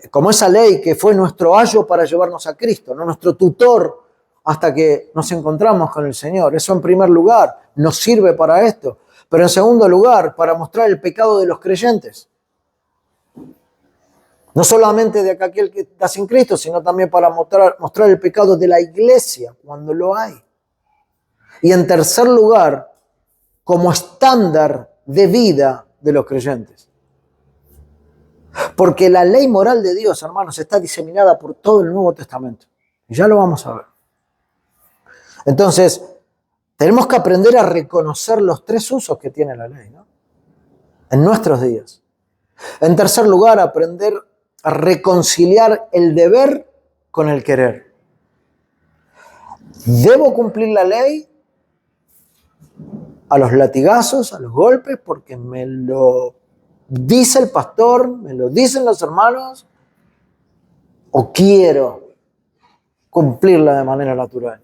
como esa ley que fue nuestro ayo para llevarnos a Cristo, ¿no? Nuestro tutor hasta que nos encontramos con el Señor. Eso en primer lugar nos sirve para esto. Pero en segundo lugar, para mostrar el pecado de los creyentes. No solamente de aquel que está sin Cristo, sino también para mostrar el pecado de la iglesia cuando lo hay. Y en tercer lugar, como estándar de vida de los creyentes. Porque la ley moral de Dios, hermanos, está diseminada por todo el Nuevo Testamento. Y ya lo vamos a ver. Entonces, tenemos que aprender a reconocer los 3 usos que tiene la ley, ¿no? En nuestros días. En tercer lugar, aprender a reconciliar el deber con el querer. ¿Debo cumplir la ley a los latigazos, a los golpes, porque me lo dice el pastor, me lo dicen los hermanos, o quiero cumplirla de manera natural?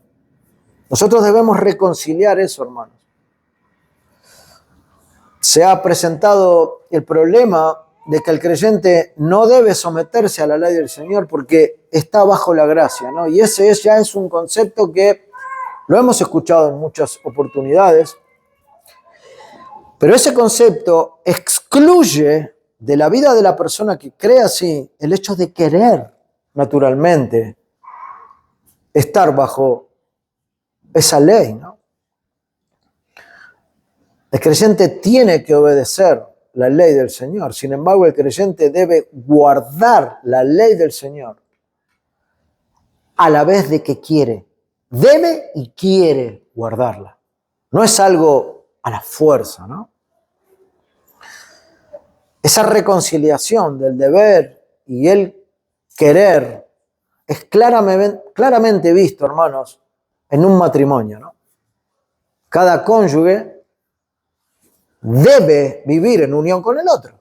Nosotros debemos reconciliar eso, hermanos. Se ha presentado el problema de que el creyente no debe someterse a la ley del Señor porque está bajo la gracia, ¿no? Y ese ya es un concepto que lo hemos escuchado en muchas oportunidades, pero ese concepto excluye de la vida de la persona que cree así el hecho de querer naturalmente estar bajo esa ley, ¿no? El creyente tiene que obedecer la ley del Señor. Sin embargo, el creyente debe guardar la ley del Señor a la vez de que quiere. Debe y quiere guardarla. No es algo a la fuerza, ¿no? Esa reconciliación del deber y el querer es claramente visto, hermanos, en un matrimonio, ¿no? Cada cónyuge debe vivir en unión con el otro.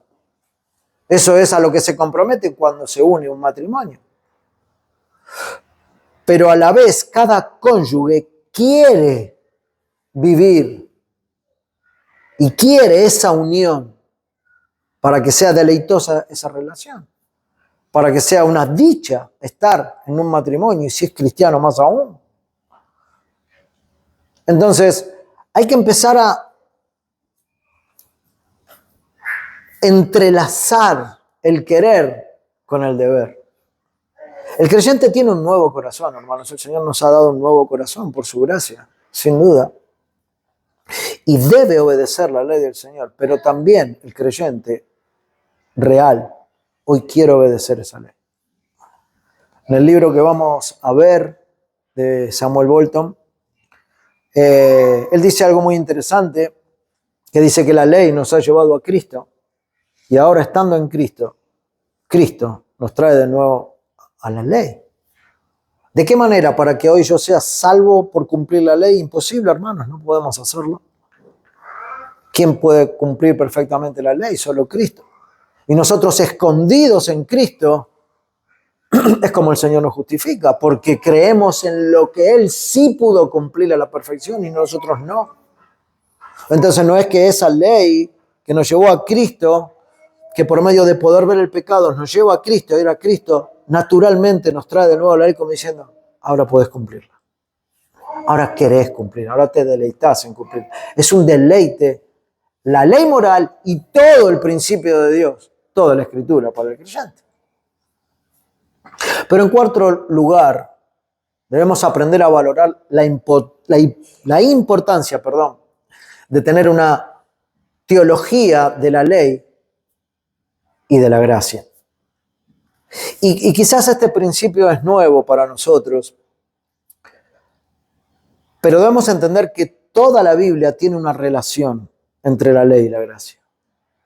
Eso es a lo que se compromete cuando se une un matrimonio. Pero a la vez, cada cónyuge quiere vivir y quiere esa unión para que sea deleitosa esa relación, para que sea una dicha estar en un matrimonio, y si es cristiano más aún. Entonces, hay que empezar a entrelazar el querer con el deber. El creyente tiene un nuevo corazón, hermanos. El Señor nos ha dado un nuevo corazón por su gracia, sin duda. Y debe obedecer la ley del Señor, pero también el creyente real hoy quiere obedecer esa ley. En el libro que vamos a ver de Samuel Bolton, él dice algo muy interesante, que dice que la ley nos ha llevado a Cristo, y ahora estando en Cristo, Cristo nos trae de nuevo a la ley. ¿De qué manera? Para que hoy yo sea salvo por cumplir la ley. Imposible, hermanos, no podemos hacerlo. ¿Quién puede cumplir perfectamente la ley? Solo Cristo. Y nosotros escondidos en Cristo, es como el Señor nos justifica, porque creemos en lo que Él sí pudo cumplir a la perfección y nosotros no. Entonces no es que esa ley que nos llevó a Cristo, que por medio de poder ver el pecado nos lleva a Cristo, a ir a Cristo, naturalmente nos trae de nuevo la ley como diciendo, ahora podés cumplirla. Ahora querés cumplir, ahora te deleitas en cumplir. Es un deleite, la ley moral y todo el principio de Dios, toda la Escritura para el creyente. Pero en cuarto lugar, debemos aprender a valorar la importancia de tener una teología de la ley y de la gracia. Y quizás este principio es nuevo para nosotros, pero debemos entender que toda la Biblia tiene una relación entre la ley y la gracia,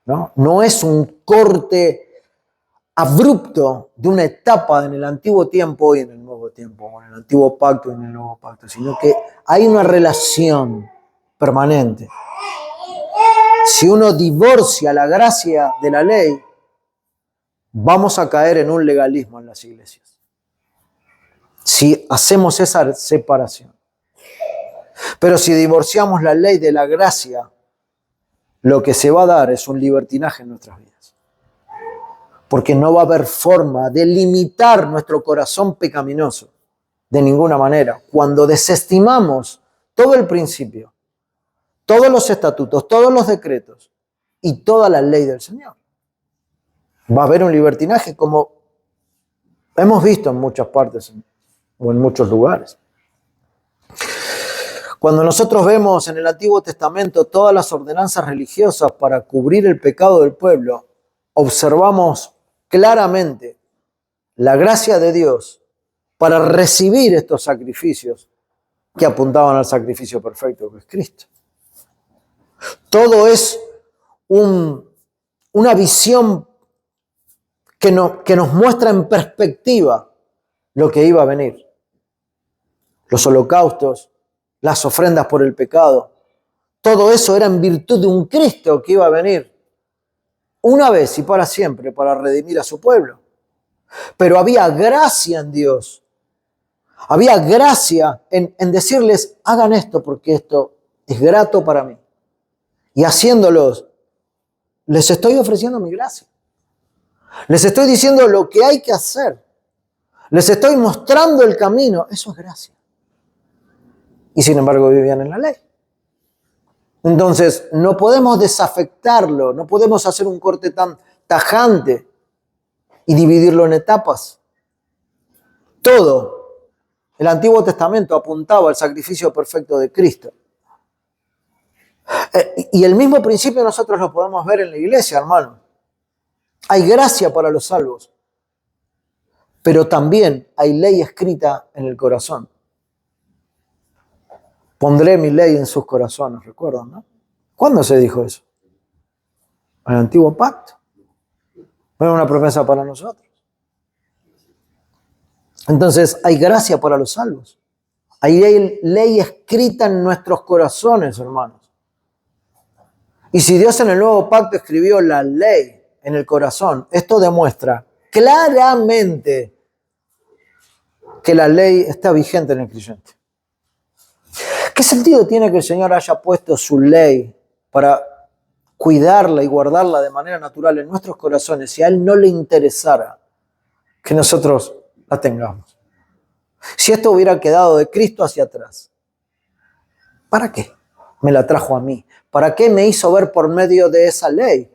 ¿no? No es un corte abrupto de una etapa en el antiguo tiempo y en el nuevo tiempo, o en el antiguo pacto y en el nuevo pacto, sino que hay una relación permanente. Si uno divorcia la gracia de la ley, vamos a caer en un legalismo en las iglesias. Si hacemos esa separación. Pero si divorciamos la ley de la gracia, lo que se va a dar es un libertinaje en nuestras vidas. Porque no va a haber forma de limitar nuestro corazón pecaminoso de ninguna manera. Cuando desestimamos todo el principio, todos los estatutos, todos los decretos y toda la ley del Señor, va a haber un libertinaje como hemos visto en muchas partes o en muchos lugares. Cuando nosotros vemos en el Antiguo Testamento todas las ordenanzas religiosas para cubrir el pecado del pueblo, observamos claramente la gracia de Dios para recibir estos sacrificios que apuntaban al sacrificio perfecto que es Cristo. Todo es una visión que nos muestra en perspectiva lo que iba a venir. Los holocaustos, las ofrendas por el pecado, todo eso era en virtud de un Cristo que iba a venir una vez y para siempre para redimir a su pueblo. Pero había gracia en Dios. Había gracia en decirles, hagan esto porque esto es grato para mí. Y haciéndolos, les estoy ofreciendo mi gracia. Les estoy diciendo lo que hay que hacer. Les estoy mostrando el camino. Eso es gracia. Y sin embargo vivían en la ley. Entonces, no podemos desafectarlo, no podemos hacer un corte tan tajante y dividirlo en etapas. Todo el Antiguo Testamento apuntaba al sacrificio perfecto de Cristo. Y el mismo principio nosotros lo podemos ver en la iglesia, hermano. Hay gracia para los salvos, pero también hay ley escrita en el corazón. Pondré mi ley en sus corazones, ¿recuerdan, no? ¿Cuándo se dijo eso? En el Antiguo Pacto. No era una promesa para nosotros. Entonces, hay gracia para los salvos. Hay ley escrita en nuestros corazones, hermanos. Y si Dios en el Nuevo Pacto escribió la ley en el corazón, esto demuestra claramente que la ley está vigente en el creyente. ¿Qué sentido tiene que el Señor haya puesto su ley para cuidarla y guardarla de manera natural en nuestros corazones si a Él no le interesara que nosotros la tengamos? Si esto hubiera quedado de Cristo hacia atrás, ¿para qué me la trajo a mí? ¿Para qué me hizo ver por medio de esa ley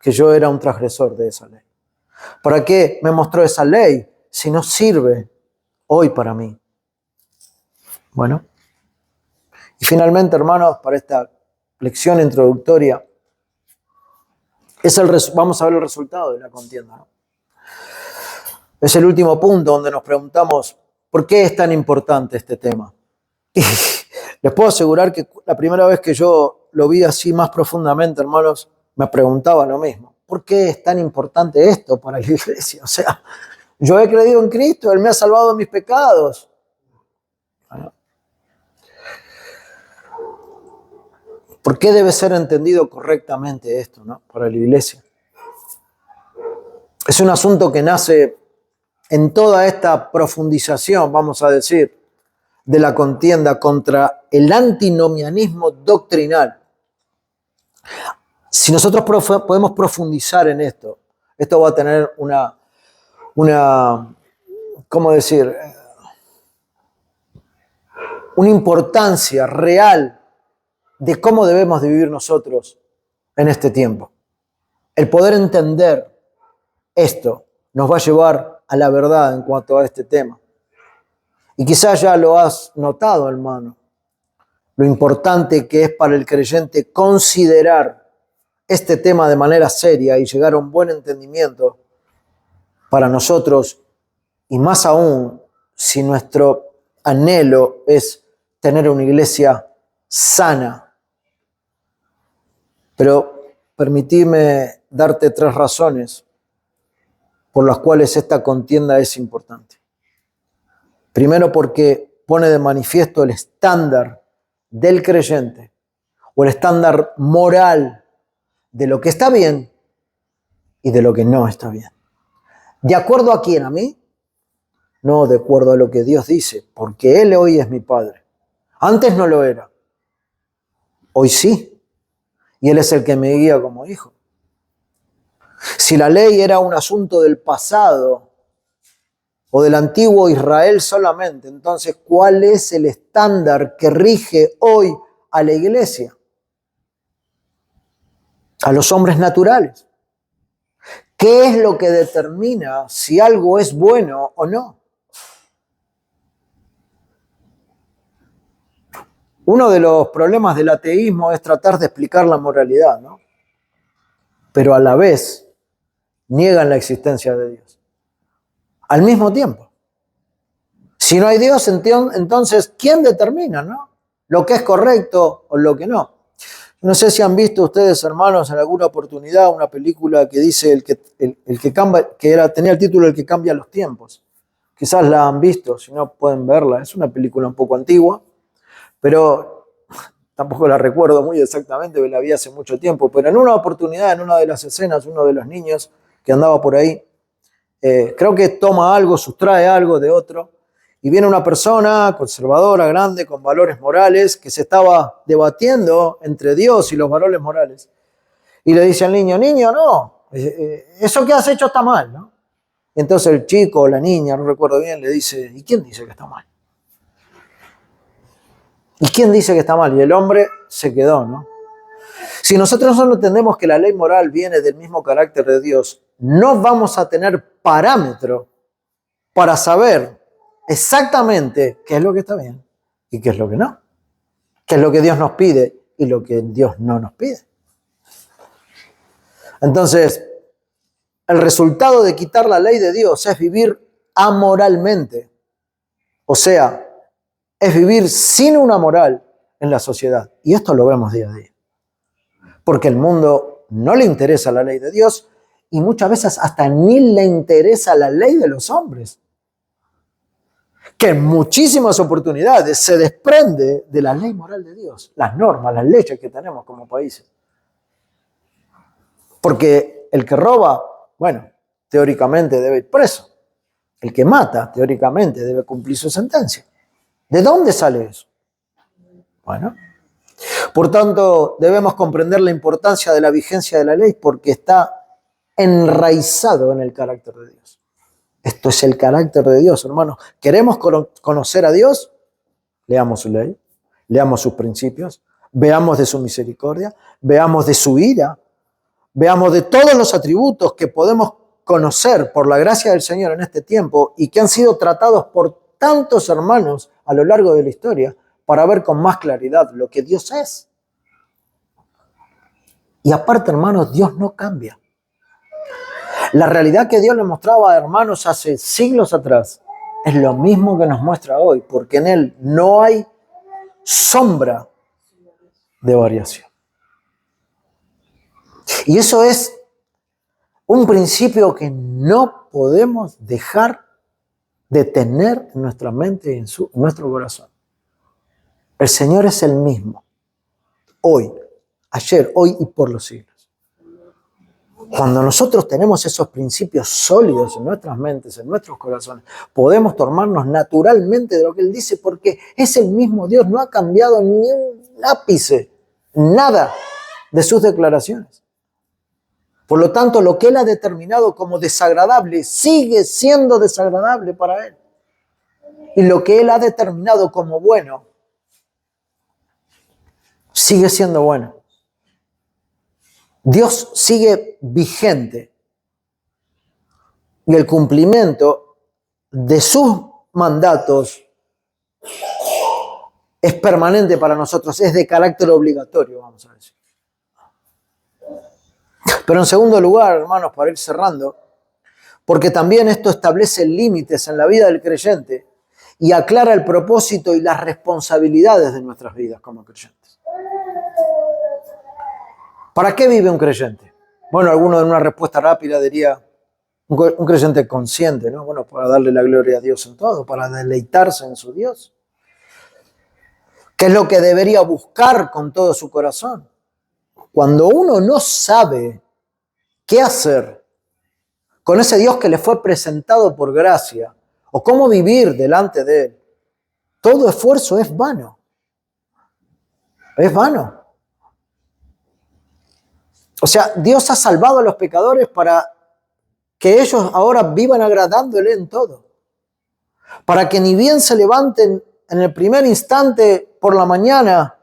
que yo era un transgresor de esa ley? ¿Para qué me mostró esa ley si no sirve hoy para mí? Bueno, y finalmente, hermanos, para esta lección introductoria, vamos a ver el resultado de la contienda, ¿no? Es el último punto donde nos preguntamos por qué es tan importante este tema. Y les puedo asegurar que la primera vez que yo lo vi así más profundamente, hermanos, me preguntaba lo mismo. ¿Por qué es tan importante esto para la iglesia? O sea, yo he creído en Cristo, Él me ha salvado de mis pecados. ¿Por qué debe ser entendido correctamente esto, ¿no? Para la iglesia? Es un asunto que nace en toda esta profundización, vamos a decir, de la contienda contra el antinomianismo doctrinal. Si nosotros podemos profundizar en esto, esto va a tener ¿cómo decir? Una importancia real de cómo debemos de vivir nosotros en este tiempo. El poder entender esto nos va a llevar a la verdad en cuanto a este tema. Y quizás ya lo has notado, hermano, lo importante que es para el creyente considerar este tema de manera seria y llegar a un buen entendimiento para nosotros, y más aún si nuestro anhelo es tener una iglesia sana. Pero permitime darte 3 razones por las cuales esta contienda es importante. Primero, porque pone de manifiesto el estándar del creyente o el estándar moral de lo que está bien y de lo que no está bien. ¿De acuerdo a quién? ¿A mí? No, de acuerdo a lo que Dios dice, porque Él hoy es mi Padre. Antes no lo era. Hoy sí. Y Él es el que me guía como hijo. Si la ley era un asunto del pasado o del antiguo Israel solamente, entonces, ¿cuál es el estándar que rige hoy a la iglesia? A los hombres naturales. ¿Qué es lo que determina si algo es bueno o no? Uno de los problemas del ateísmo es tratar de explicar la moralidad, ¿no? Pero a la vez niegan la existencia de Dios. Al mismo tiempo. Si no hay Dios, entonces, ¿quién determina, no? Lo que es correcto o lo que no. No sé si han visto ustedes, hermanos, en alguna oportunidad una película que dice tenía el título El que cambia los tiempos. Quizás la han visto, si no pueden verla. Es una película un poco antigua, pero tampoco la recuerdo muy exactamente, porque la vi hace mucho tiempo. Pero en una oportunidad, en una de las escenas, uno de los niños que andaba por ahí, creo que toma algo, sustrae algo de otro, y viene una persona conservadora, grande, con valores morales, que se estaba debatiendo entre Dios y los valores morales. Y le dice al niño, no, eso que has hecho está mal, ¿no? Y entonces el chico o la niña, no recuerdo bien, le dice, ¿y quién dice que está mal? ¿Y quién dice que está mal? Y el hombre se quedó, ¿no? Si nosotros no entendemos que la ley moral viene del mismo carácter de Dios, no vamos a tener parámetro para saber exactamente qué es lo que está bien y qué es lo que no. Qué es lo que Dios nos pide y lo que Dios no nos pide. Entonces, el resultado de quitar la ley de Dios es vivir amoralmente. O sea, es vivir sin una moral en la sociedad. Y esto lo vemos día a día. Porque el mundo no le interesa la ley de Dios y muchas veces hasta ni le interesa la ley de los hombres. Que en muchísimas oportunidades se desprende de la ley moral de Dios, las normas, las leyes que tenemos como países. Porque el que roba, bueno, teóricamente debe ir preso. El que mata, teóricamente, debe cumplir su sentencia. ¿De dónde sale eso? Bueno, por tanto, debemos comprender la importancia de la vigencia de la ley porque está enraizado en el carácter de Dios. Esto es el carácter de Dios, hermanos. ¿Queremos conocer a Dios? Leamos su ley, leamos sus principios, veamos de su misericordia, veamos de su ira, veamos de todos los atributos que podemos conocer por la gracia del Señor en este tiempo y que han sido tratados por tantos hermanos a lo largo de la historia para ver con más claridad lo que Dios es. Y aparte, hermanos, Dios no cambia. La realidad que Dios le mostraba a hermanos hace siglos atrás es lo mismo que nos muestra hoy, porque en Él no hay sombra de variación. Y eso es un principio que no podemos dejar de tener en nuestra mente y en nuestro corazón. El Señor es el mismo, hoy, ayer, hoy y por los siglos. Cuando nosotros tenemos esos principios sólidos en nuestras mentes, en nuestros corazones, podemos tomarnos naturalmente de lo que Él dice porque es el mismo Dios, no ha cambiado ni un ápice, nada de sus declaraciones. Por lo tanto, lo que Él ha determinado como desagradable sigue siendo desagradable para Él. Y lo que Él ha determinado como bueno sigue siendo bueno. Dios sigue vigente y el cumplimiento de sus mandatos es permanente para nosotros, es de carácter obligatorio, vamos a decir. Pero en segundo lugar, hermanos, para ir cerrando, porque también esto establece límites en la vida del creyente y aclara el propósito y las responsabilidades de nuestras vidas como creyentes. ¿Para qué vive un creyente? Bueno, alguno en una respuesta rápida diría, un creyente consciente, ¿no? Bueno, para darle la gloria a Dios en todo, para deleitarse en su Dios. ¿Qué es lo que debería buscar con todo su corazón? Cuando uno no sabe qué hacer con ese Dios que le fue presentado por gracia, o cómo vivir delante de Él, todo esfuerzo es vano. Es vano. O sea, Dios ha salvado a los pecadores para que ellos ahora vivan agradándole en todo. Para que ni bien se levanten en el primer instante por la mañana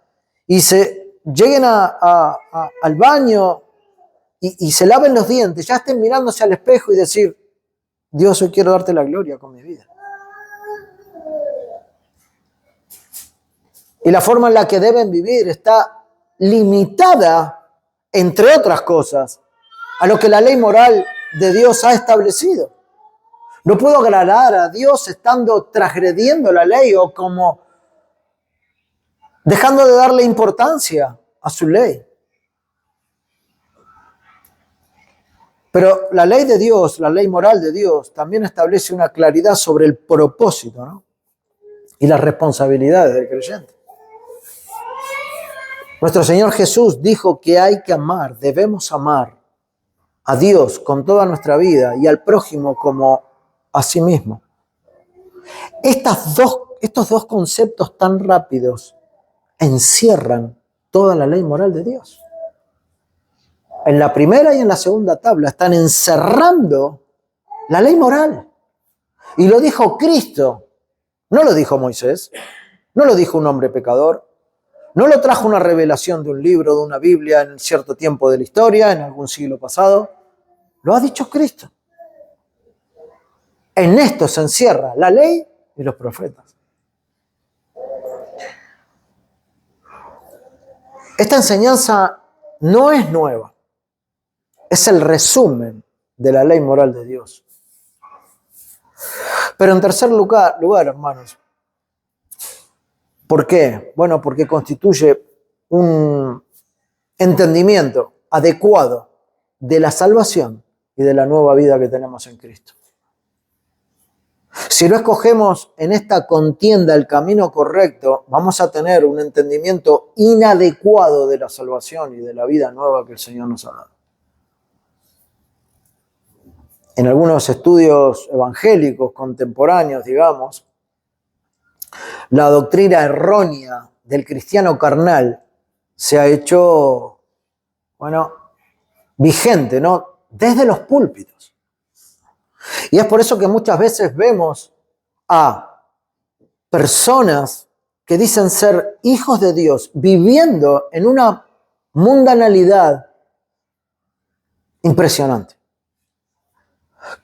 y se lleguen al baño y se laven los dientes, ya estén mirándose al espejo y decir, Dios, hoy quiero darte la gloria con mi vida. Y la forma en la que deben vivir está limitada, entre otras cosas, a lo que la ley moral de Dios ha establecido. No puedo agradar a Dios estando transgrediendo la ley o como dejando de darle importancia a su ley. Pero la ley de Dios, la ley moral de Dios, también establece una claridad sobre el propósito, ¿no? Y las responsabilidades del creyente. Nuestro Señor Jesús dijo que hay que amar, debemos amar a Dios con toda nuestra vida y al prójimo como a sí mismo. Estos dos conceptos tan rápidos encierran toda la ley moral de Dios. En la primera y en la segunda tabla están encerrando la ley moral. Y lo dijo Cristo, no lo dijo Moisés, no lo dijo un hombre pecador, no lo trajo una revelación de un libro, de una Biblia en cierto tiempo de la historia, en algún siglo pasado. Lo ha dicho Cristo. En esto se encierra la ley y los profetas. Esta enseñanza no es nueva. Es el resumen de la ley moral de Dios. Pero en tercer lugar, hermanos, ¿por qué? Bueno, porque constituye un entendimiento adecuado de la salvación y de la nueva vida que tenemos en Cristo. Si no escogemos en esta contienda el camino correcto, vamos a tener un entendimiento inadecuado de la salvación y de la vida nueva que el Señor nos ha dado. En algunos estudios evangélicos contemporáneos, digamos, la doctrina errónea del cristiano carnal se ha hecho, vigente, ¿no? Desde los púlpitos. Y es por eso que muchas veces vemos a personas que dicen ser hijos de Dios viviendo en una mundanalidad impresionante.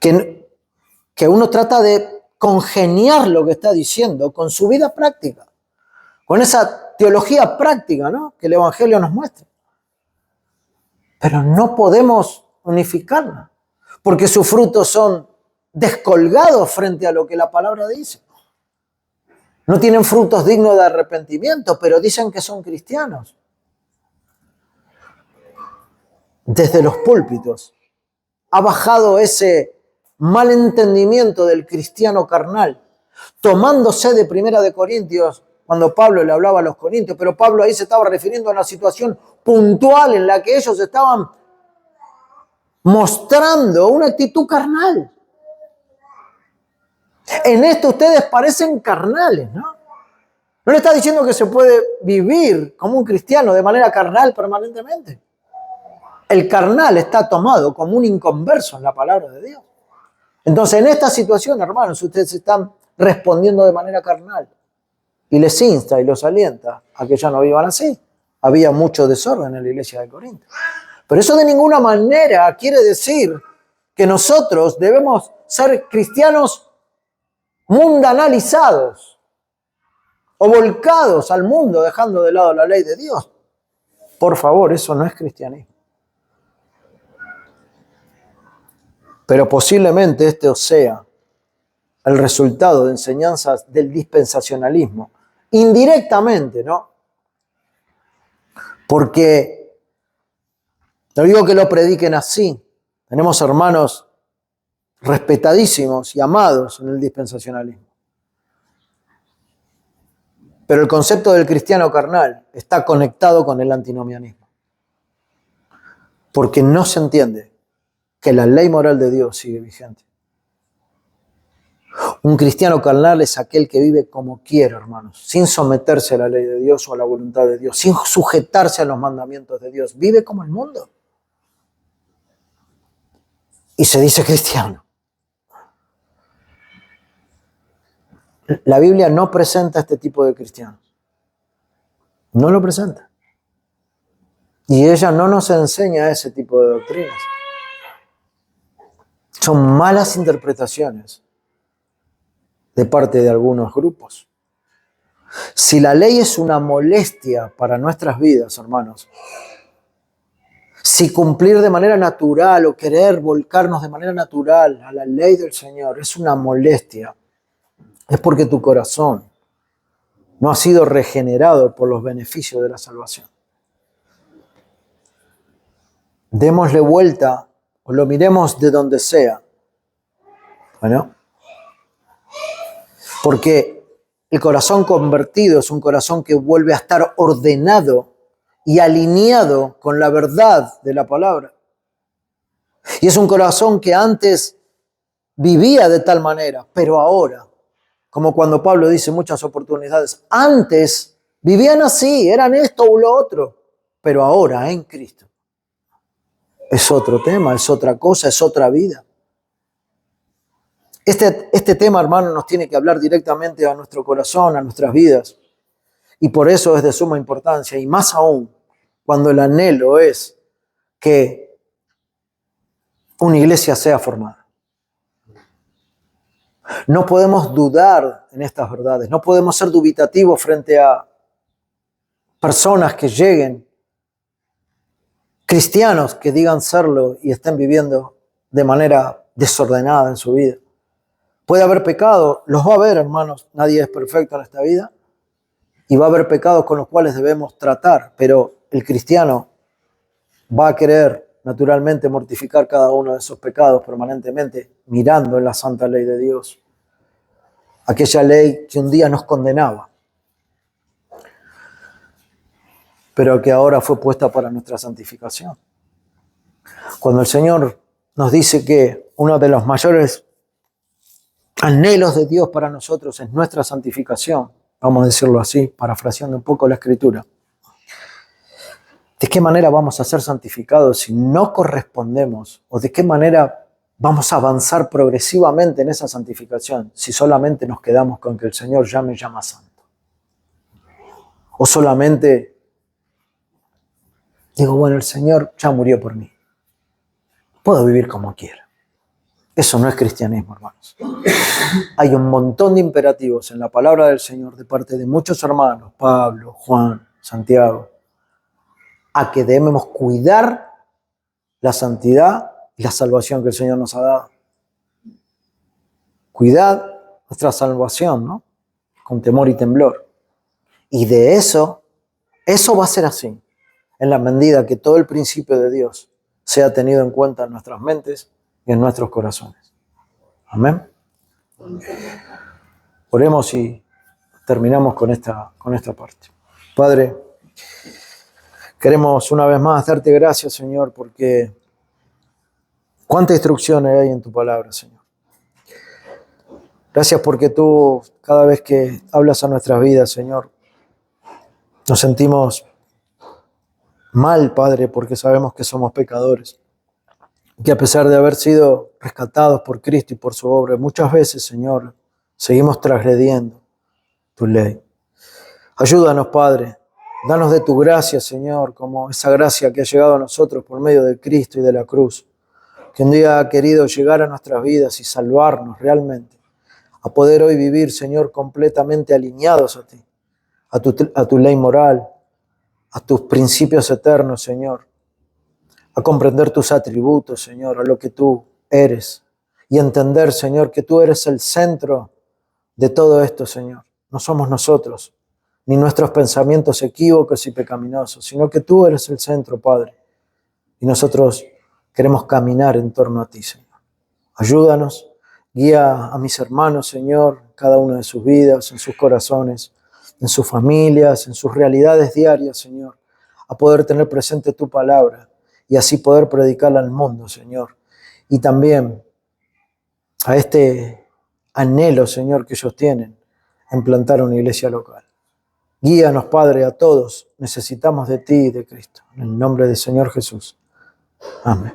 Que uno trata de congeniar lo que está diciendo con su vida práctica, con esa teología práctica, ¿no?, que el Evangelio nos muestra. Pero no podemos unificarla, porque sus frutos son descolgados frente a lo que la palabra dice. No tienen frutos dignos de arrepentimiento, pero dicen que son cristianos. Desde los púlpitos ha bajado ese mal entendimiento del cristiano carnal, tomándose de 1 Corintios, cuando Pablo le hablaba a los corintios, pero Pablo ahí se estaba refiriendo a una situación puntual en la que ellos estaban mostrando una actitud carnal. En esto ustedes parecen carnales, ¿no? No le está diciendo que se puede vivir como un cristiano de manera carnal permanentemente. El carnal está tomado como un inconverso en la palabra de Dios. Entonces, en esta situación, hermanos, ustedes están respondiendo de manera carnal. Y les insta y los alienta a que ya no vivan así. Había mucho desorden en la iglesia de Corinto. Pero eso de ninguna manera quiere decir que nosotros debemos ser cristianos mundanalizados o volcados al mundo dejando de lado la ley de Dios. Por favor, eso no es cristianismo. Pero posiblemente este sea el resultado de enseñanzas del dispensacionalismo. Indirectamente, ¿no? Porque no digo que lo prediquen así. Tenemos hermanos respetadísimos y amados en el dispensacionalismo. Pero el concepto del cristiano carnal está conectado con el antinomianismo. Porque no se entiende que la ley moral de Dios sigue vigente. Un cristiano carnal es aquel que vive como quiere, hermanos, sin someterse a la ley de Dios o a la voluntad de Dios, sin sujetarse a los mandamientos de Dios. Vive como el mundo. Y se dice cristiano. La Biblia no presenta este tipo de cristianos. No lo presenta. Y ella no nos enseña ese tipo de doctrinas. Son malas interpretaciones de parte de algunos grupos. Si la ley es una molestia para nuestras vidas, hermanos, si cumplir de manera natural o querer volcarnos de manera natural a la ley del Señor es una molestia, es porque tu corazón no ha sido regenerado por los beneficios de la salvación. Démosle vuelta o lo miremos de donde sea. Bueno, porque el corazón convertido es un corazón que vuelve a estar ordenado y alineado con la verdad de la palabra. Y es un corazón que antes vivía de tal manera, pero ahora, como cuando Pablo dice en muchas oportunidades, antes vivían así, eran esto o lo otro, pero ahora en Cristo es otro tema, es otra cosa, es otra vida. Este tema, hermano, nos tiene que hablar directamente a nuestro corazón, a nuestras vidas. Y por eso es de suma importancia, y más aún cuando el anhelo es que una iglesia sea formada. No podemos dudar en estas verdades, no podemos ser dubitativos frente a personas que lleguen, cristianos que digan serlo y estén viviendo de manera desordenada en su vida. Puede haber pecado, los va a haber, hermanos, nadie es perfecto en esta vida, y va a haber pecados con los cuales debemos tratar, pero el cristiano va a querer naturalmente mortificar cada uno de esos pecados permanentemente, mirando en la santa ley de Dios, aquella ley que un día nos condenaba, pero que ahora fue puesta para nuestra santificación. Cuando el Señor nos dice que uno de los mayores anhelos de Dios para nosotros es nuestra santificación, vamos a decirlo así, parafraseando un poco la Escritura, ¿de qué manera vamos a ser santificados si no correspondemos? ¿O de qué manera vamos a avanzar progresivamente en esa santificación si solamente nos quedamos con que el Señor ya me llama santo? ¿O solamente digo, bueno, el Señor ya murió por mí, puedo vivir como quiera? Eso no es cristianismo, hermanos. Hay un montón de imperativos en la palabra del Señor de parte de muchos hermanos, Pablo, Juan, Santiago, a que debemos cuidar la santidad y la salvación que el Señor nos ha dado. Cuidad nuestra salvación, ¿no? Con temor y temblor. Y de eso va a ser así, en la medida que todo el principio de Dios sea tenido en cuenta en nuestras mentes y en nuestros corazones. Amén. Oremos y terminamos con esta parte. Padre, queremos una vez más darte gracias, Señor, porque cuántas instrucciones hay en tu palabra, Señor. Gracias porque tú, cada vez que hablas a nuestras vidas, Señor, nos sentimos mal, Padre, porque sabemos que somos pecadores. Que a pesar de haber sido rescatados por Cristo y por su obra, muchas veces, Señor, seguimos transgrediendo tu ley. Ayúdanos, Padre. Danos de tu gracia, Señor, como esa gracia que ha llegado a nosotros por medio de Cristo y de la cruz, que un día ha querido llegar a nuestras vidas y salvarnos realmente, a poder hoy vivir, Señor, completamente alineados a ti, a tu ley moral, a tus principios eternos, Señor, a comprender tus atributos, Señor, a lo que tú eres, y entender, Señor, que tú eres el centro de todo esto, Señor. No somos nosotros, ni nuestros pensamientos equívocos y pecaminosos, sino que tú eres el centro, Padre. Y nosotros queremos caminar en torno a ti, Señor. Ayúdanos, guía a mis hermanos, Señor, cada una de sus vidas, en sus corazones, en sus familias, en sus realidades diarias, Señor, a poder tener presente tu palabra y así poder predicarla al mundo, Señor. Y también a este anhelo, Señor, que ellos tienen en plantar una iglesia local. Guíanos, Padre, a todos. Necesitamos de ti y de Cristo. En el nombre del Señor Jesús. Amén.